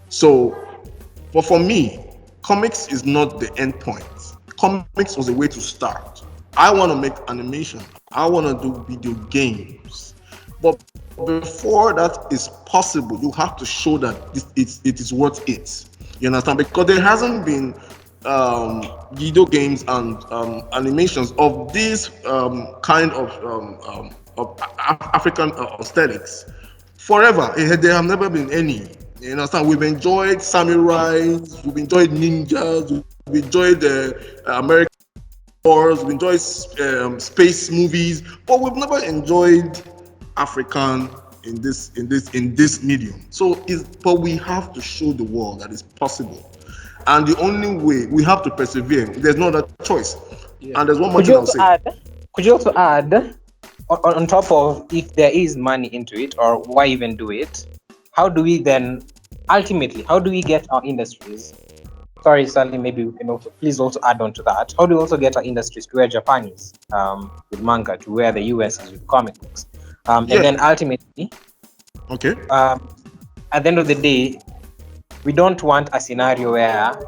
So, but for me, comics is not the end point. Comics was a way to start. I want to make animation. I want to do video games. But before that is possible, you have to show that it is worth it. You understand? Because there hasn't been video games and animations of this kind of African aesthetics forever. There have never been any. You understand? We've enjoyed samurais, we've enjoyed ninjas, we've enjoyed American wars, we've enjoyed space movies, but we've never enjoyed African in this medium. But we have to show the world that it's possible, and the only way we have to persevere. There's no other choice. Yeah. And there's one more thing I'll say. Could you also add, on top of, if there is money into it, or why even do it? How do we then ultimately? How do we get our industries? Sorry, Sally, maybe you can also please also add on to that. How do we also get our industries to where Japan is with manga, to where the US is with comic books? And then ultimately, at the end of the day, we don't want a scenario where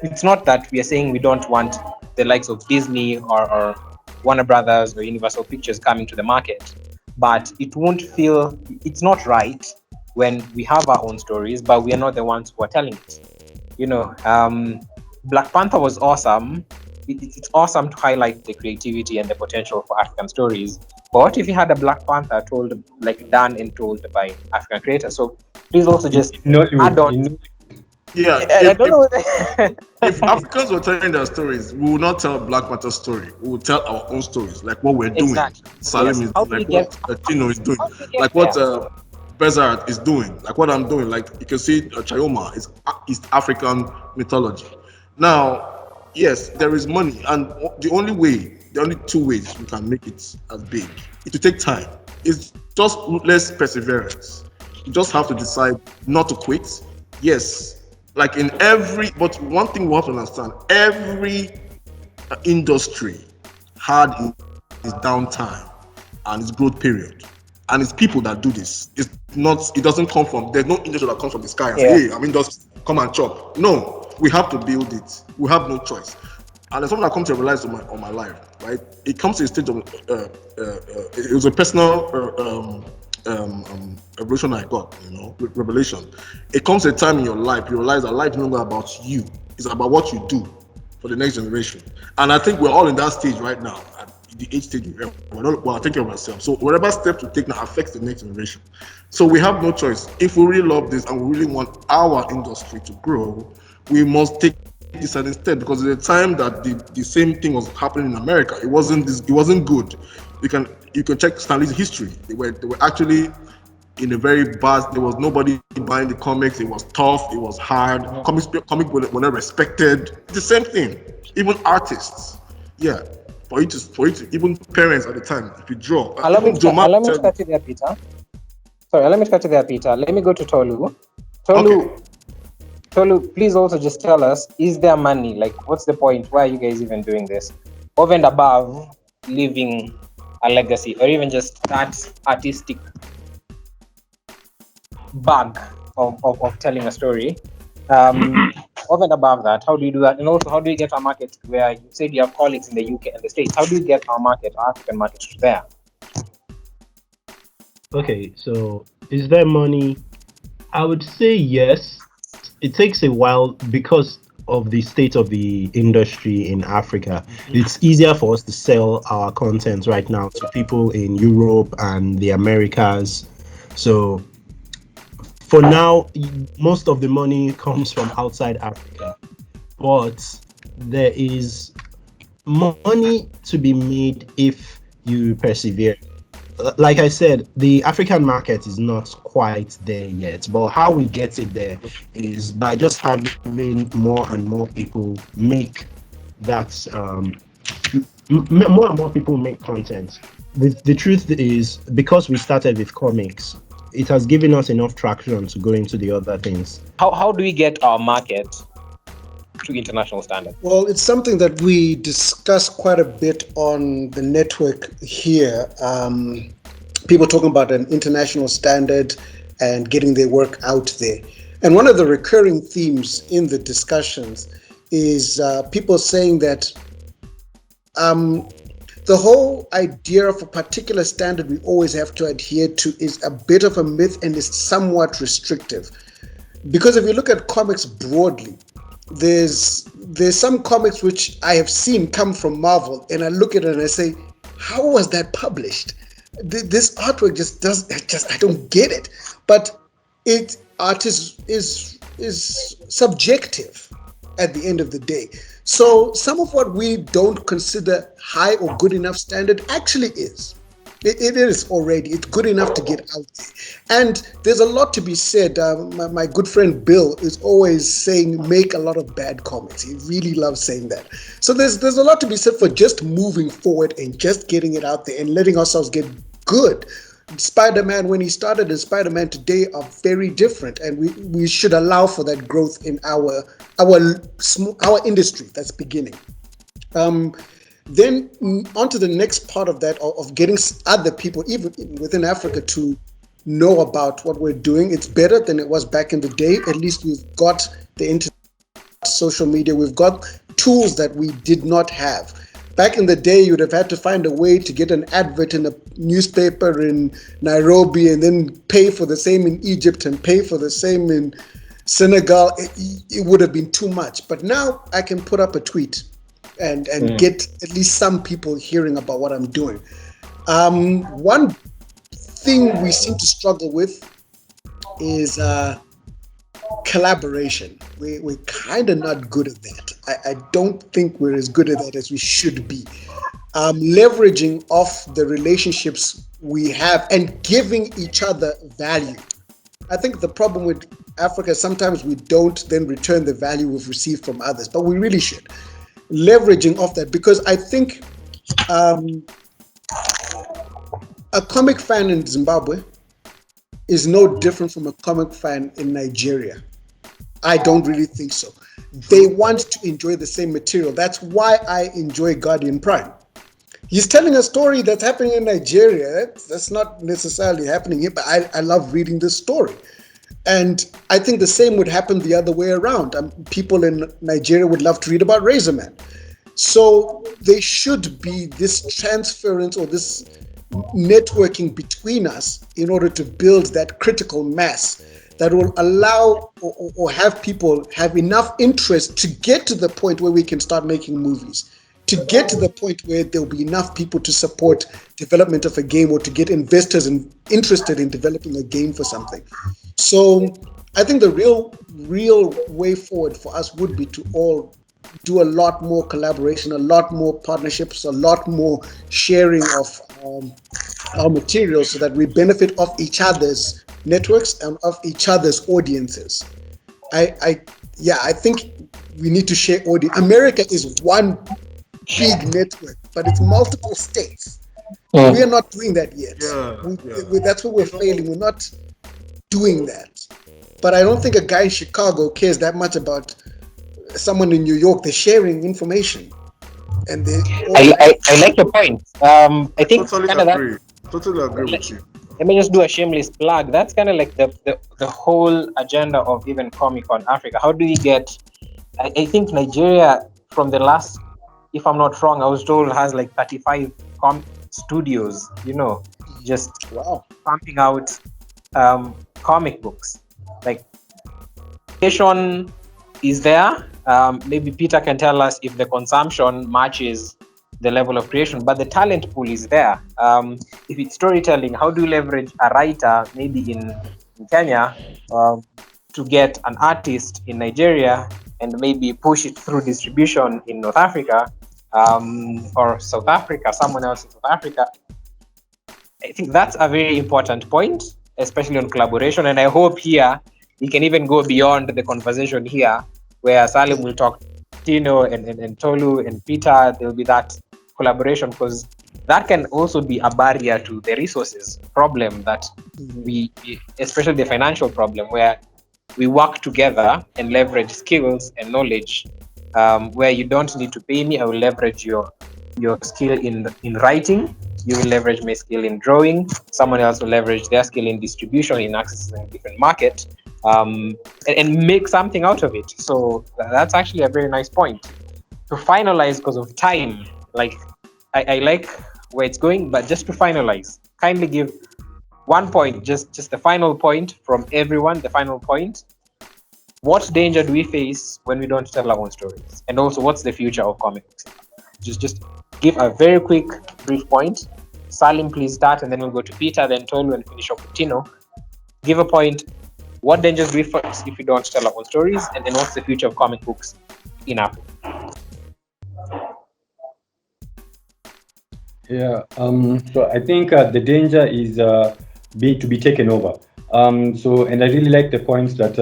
it's not that we are saying we don't want the likes of Disney or Warner Brothers or Universal Pictures coming to the market, but it's not right when we have our own stories, but we are not the ones who are telling it. Black Panther was awesome. It's awesome to highlight the creativity and the potential for African stories. But what if you had a Black Panther done and told by African creators? So please also just add on. Yeah, I don't know. If Africans were telling their stories, we would not tell Black Panther's story. We would tell our own stories, like what we're doing. Salim is doing, like what Tino is doing, like what Bezard is doing, like what I'm doing. Like you can see, Chayoma is East African mythology. Now, yes, there is money, and the only two ways we can make it as big, it will take time. It's just ruthless perseverance. You just have to decide not to quit. Yes, like but one thing we have to understand, every industry had its downtime and its growth period. And it's people that do this. It doesn't come from, there's no industry that comes from the sky and say, hey, I'm industry, come and chop. No, we have to build it. We have no choice. And there's something that comes to realize on my life, right? It comes to a stage of, it was a personal revelation I got, revelation. It comes to a time in your life, you realize that life is not about you. It's about what you do for the next generation. And I think we're all in that stage right now. The age stage we're thinking of ourselves. So whatever steps we take now affects the next generation. So we have no choice. If we really love this and we really want our industry to grow, we must take this instead, because at the time that the same thing was happening in America, it wasn't good. You can check Stanley's history. They were actually in a very bad. There was nobody buying the comics. It was tough. It was hard. Comic were not respected. The same thing. Even artists. Yeah. For you to even parents at the time, if you draw. Allow me to cut you there, Peter. Sorry, let me cut you there, Peter. Let me go to Tolu. Tolu, please also just tell us, is there money? Like, what's the point? Why are you guys even doing this? Over and above leaving a legacy, or even just that artistic bug of telling a story. Over and above that, how do you do that? And also, how do you get our market where you said you have colleagues in the UK and the States? How do you get our African market to there? Okay, so is there money? I would say yes. It takes a while because of the state of the industry in Africa. It's easier for us to sell our content right now to people in Europe and the Americas. So for now, most of the money comes from outside Africa, but there is money to be made if you persevere. Like I said, the African market is not quite there yet, but how we get it there is by just having more and more people make that more and more people make content. The truth is, because we started with comics, it has given us enough traction to go into the other things. How do we get our market to international standards? Well, it's something that we discuss quite a bit on the network here. People talking about an international standard and getting their work out there. And one of the recurring themes in the discussions is people saying that the whole idea of a particular standard we always have to adhere to is a bit of a myth and is somewhat restrictive. Because if you look at comics broadly, there's some comics which I have seen come from Marvel, and I look at it and I say, how was that published? This artwork just I don't get it. But art is subjective at the end of the day. So some of what we don't consider high or good enough standard actually is. It is already. It's good enough to get out there. And there's a lot to be said. My good friend Bill is always saying, make a lot of bad comics. He really loves saying that. So there's a lot to be said for just moving forward and just getting it out there and letting ourselves get good. Spider-Man, when he started, and Spider-Man today are very different, and we should allow for that growth in our industry that's beginning. Then onto the next part of that, of getting other people, even within Africa, to know about what we're doing. It's better than it was back in the day. At least we've got the internet, social media. We've got tools that we did not have. Back in the day, you'd have had to find a way to get an advert in a newspaper in Nairobi and then pay for the same in Egypt and pay for the same in Senegal. It would have been too much. But now I can put up a tweet and get at least some people hearing about what I'm doing. One thing we seem to struggle with is collaboration. We're kind of not good at that. I don't think we're as good at that as we should be. Leveraging off the relationships we have and giving each other value. I think the problem with Africa, sometimes we don't then return the value we've received from others, but we really should. Leveraging off that, because I think a comic fan in Zimbabwe is no different from a comic fan in Nigeria. I don't really think so. They want to enjoy the same material. That's why I enjoy Guardian Prime. He's telling a story that's happening in Nigeria. That's not necessarily happening here, but I love reading this story. And I think the same would happen the other way around. People in Nigeria would love to read about Razorman. So there should be this transference or this networking between us in order to build that critical mass that will allow or have people have enough interest to get to the point where we can start making movies, to get to the point where there'll be enough people to support development of a game or to get investors interested in developing a game for something. So I think the real way forward for us would be to all do a lot more collaboration, a lot more partnerships, a lot more sharing of our materials so that we benefit off each other's networks and of each other's audiences. I think we need to share audience. America is one big network, but it's multiple states. We are not doing that yet. That's where we're failing. We're not doing that. But I don't think a guy in Chicago cares that much about someone in New York. They're sharing information. And I like your point. I think Totally agree with you. Let me just do a shameless plug. That's kind of like the whole agenda of even Comic Con Africa. How do we get? I think Nigeria, from the last, if I'm not wrong, I was told has like 35 studios. Just pumping out comic books. Like, Caption is there. Maybe Peter can tell us if the consumption matches the level of creation, but the talent pool is there. If it's storytelling, how do you leverage a writer maybe in Kenya to get an artist in Nigeria and maybe push it through distribution in North Africa or South Africa, someone else in South Africa? I think that's a very important point, especially on collaboration. And I hope here we can even go beyond the conversation here, where Salim will talk Tino and Tolu and Peter. There will be that collaboration, because that can also be a barrier to the resources problem that we, especially the financial problem, where we work together and leverage skills and knowledge, where you don't need to pay me. I will leverage your skill in writing. You will leverage my skill in drawing. Someone else will leverage their skill in distribution, in accessing a different market, and make something out of it. So that's actually a very nice point. To finalize, because of time, like I like where it's going, but just to finalize, kindly give 1 point, just the final point from everyone, the final point. What danger do we face when we don't tell our own stories? And also, what's the future of comics? Just give a very quick, brief point. Salim, please start, and then we'll go to Peter, then Tolu, and finish up with Tino. Give a point. What dangers do we face if we don't tell our own stories? And then what's the future of comic books in Africa? Yeah, so I think the danger is to be taken over. And I really like the points that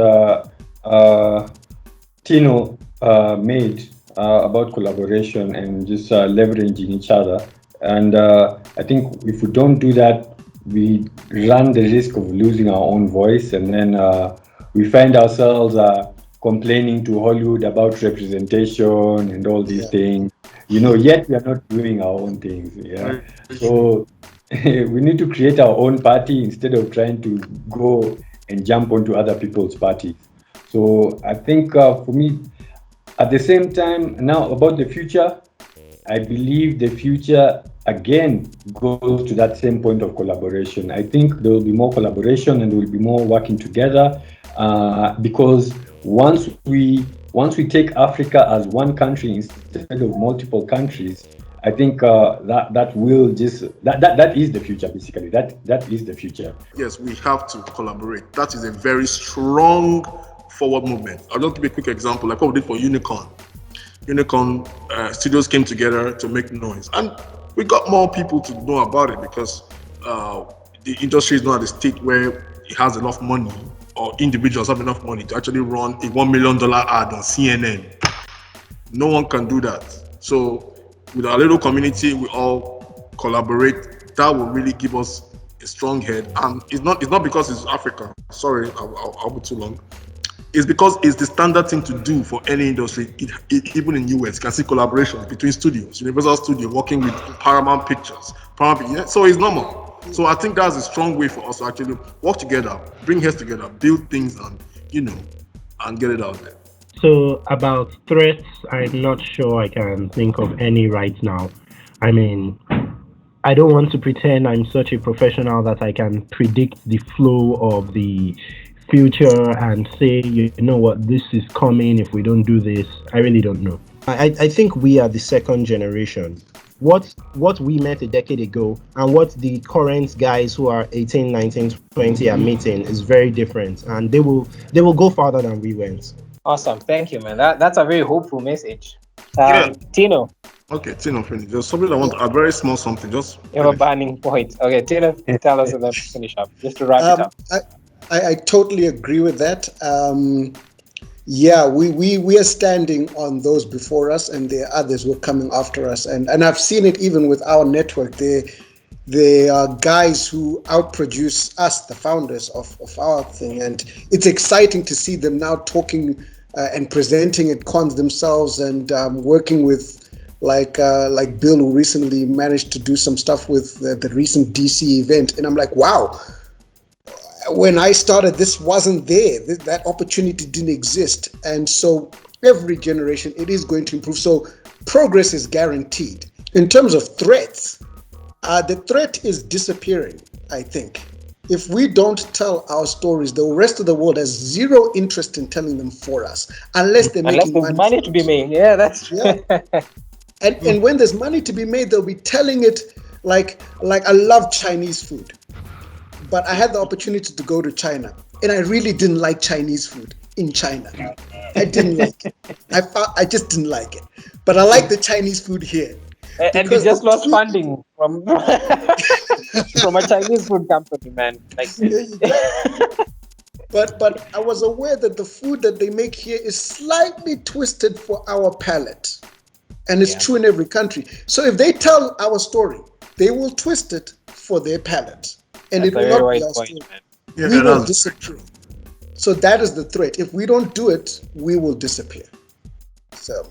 Tino made about collaboration and just leveraging each other. And I think if we don't do that, we run the risk of losing our own voice, and then we find ourselves complaining to Hollywood about representation and all these things. Yet we are not doing our own things. Yeah. So we need to create our own party instead of trying to go and jump onto other people's parties. So I think for me, at the same time, now about the future, I believe the future again goes to that same point of collaboration. I think there will be more collaboration and there will be more working together because once we take Africa as one country instead of multiple countries, I think that is the future, basically. That is the future. Yes, we have to collaborate. That is a very strong forward movement. I'll just give a quick example, like what we did for Unicorn. Unicorn studios came together to make noise, and we got more people to know about it because the industry is not at a state where it has enough money, or individuals have enough money to actually run a $1 million ad on CNN. No one can do that. So with our little community, we all collaborate. That will really give us a strong head. And it's not because it's Africa. Sorry, I'll be too long. It's because it's the standard thing to do for any industry. Even in US, you can see collaboration between studios. Universal Studio working with Paramount Pictures. So it's normal. So I think that's a strong way for us to actually work together, bring heads together, build things, and and get it out there. So about threats, I'm not sure I can think of any right now. I mean, I don't want to pretend I'm such a professional that I can predict the flow of the future and say, you know what, this is coming if we don't do this. I really don't know. I think we are the second generation. What we met a decade ago and what the current guys who are 18, 19, 20 are meeting is very different, and they will go farther than we went. Awesome, thank you, man. That's a very hopeful message. Tino. Okay, Tino, finish. There's something I want, a very small something. Just you have a burning point. Okay, Tino, tell us and then finish up. Just to wrap it up. I totally agree with that. We are standing on those before us, and there are others who are coming after us. And I've seen it even with our network. There are guys who outproduce us, the founders of our thing. And it's exciting to see them now talking and presenting at cons themselves, and working with like Bill, who recently managed to do some stuff with the recent DC event. And I'm like, wow. When I started, this wasn't there. That opportunity didn't exist. And so every generation, it is going to improve. So progress is guaranteed. In terms of threats, the threat is disappearing, I think. If we don't tell our stories, the rest of the world has zero interest in telling them for us, unless they're making money to be made. Yeah, that's true. Yeah. And when there's money to be made, they'll be telling it like I love Chinese food, but I had the opportunity to go to China, and I really didn't like Chinese food in China. I didn't like it. I just didn't like it. But I like the Chinese food here. And we just lost funding from from a Chinese food company, man. Like, but I was aware that the food that they make here is slightly twisted for our palate. And it's true in every country. So if they tell our story, they will twist it for their palate. And it will not be our story. We will disappear. So that is the threat. If we don't do it, we will disappear. So,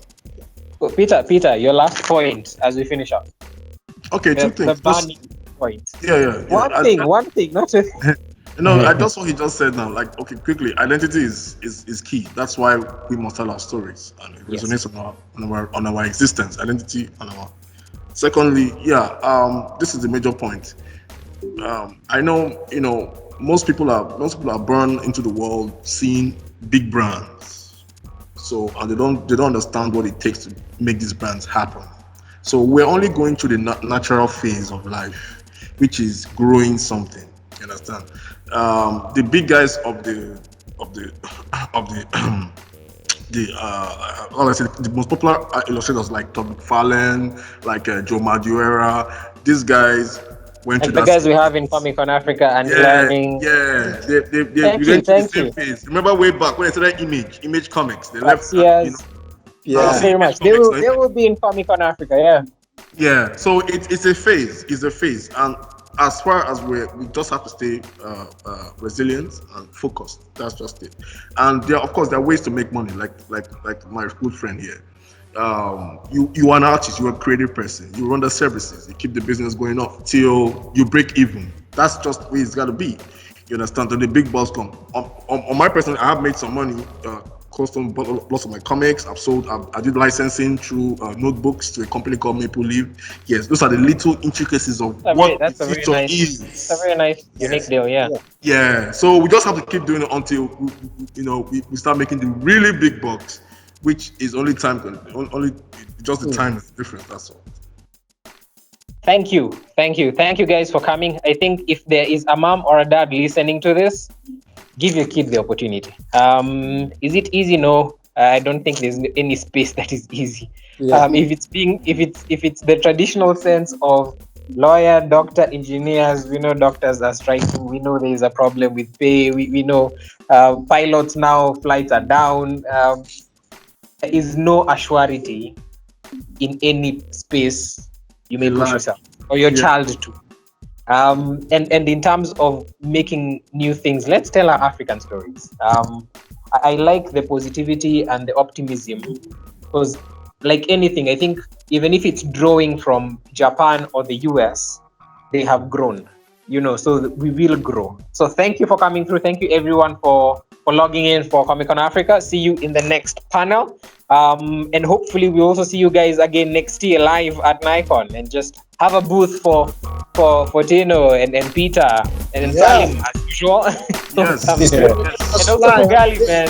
Peter, your last point as we finish up. Okay, two things. The burning point. Yeah. One thing, not just. I just what he just said now. Like, okay, quickly, identity is key. That's why we must tell our stories, and it resonates on our existence, identity, on our. Secondly, this is the major point. I know, most people are born into the world seeing big brands, so and they don't understand what it takes to make these brands happen. So we're only going through the natural phase of life, which is growing something. You understand? The big guys of the most popular illustrators like Todd McFarlane, like Joe Madureira, these guys went like to the guys we have in Comic Con Africa and learning. Yeah, they went to the same phase. Remember way back when they started Image Comics, they left. Very much. They will be in Comic Con Africa. Yeah. So it's a phase. And as far as we just have to stay resilient and focused. That's just it. And there are ways to make money, like my good friend here. You are an artist, you're a creative person, you run the services, you keep the business going up till you break even. That's just the way it's got to be. You understand? Then the big boss come. On my person, I have made some money, custom lots of my comics. I did licensing through notebooks to a company called Maple Leaf. Yes, those are the little intricacies of what the future is. It's a very nice, unique deal, Yeah, so we just have to keep doing it until we start making the really big bucks, which is only time, just the time is different. That's all. Thank you guys for coming. I think if there is a mom or a dad listening to this, give your kid the opportunity. Is it easy? No, I don't think there's any space that is easy. If it's the traditional sense of lawyer, doctor, engineers, we know doctors are striking. We know there is a problem with pay. We know pilots now, flights are down. There is no assurity in any space you may push yourself or your child to. And in terms of making new things, let's tell our African stories. I like the positivity and the optimism, because like anything, I think even if it's drawing from Japan or the US, they have grown, so we will grow. So thank you for coming through. Thank you everyone for logging in for Comic Con Africa. See you in the next panel. And hopefully we also see you guys again next year live at NAICCON, and just have a booth for Tino and Peter and Salim as usual. Yes. And also for Gali, man.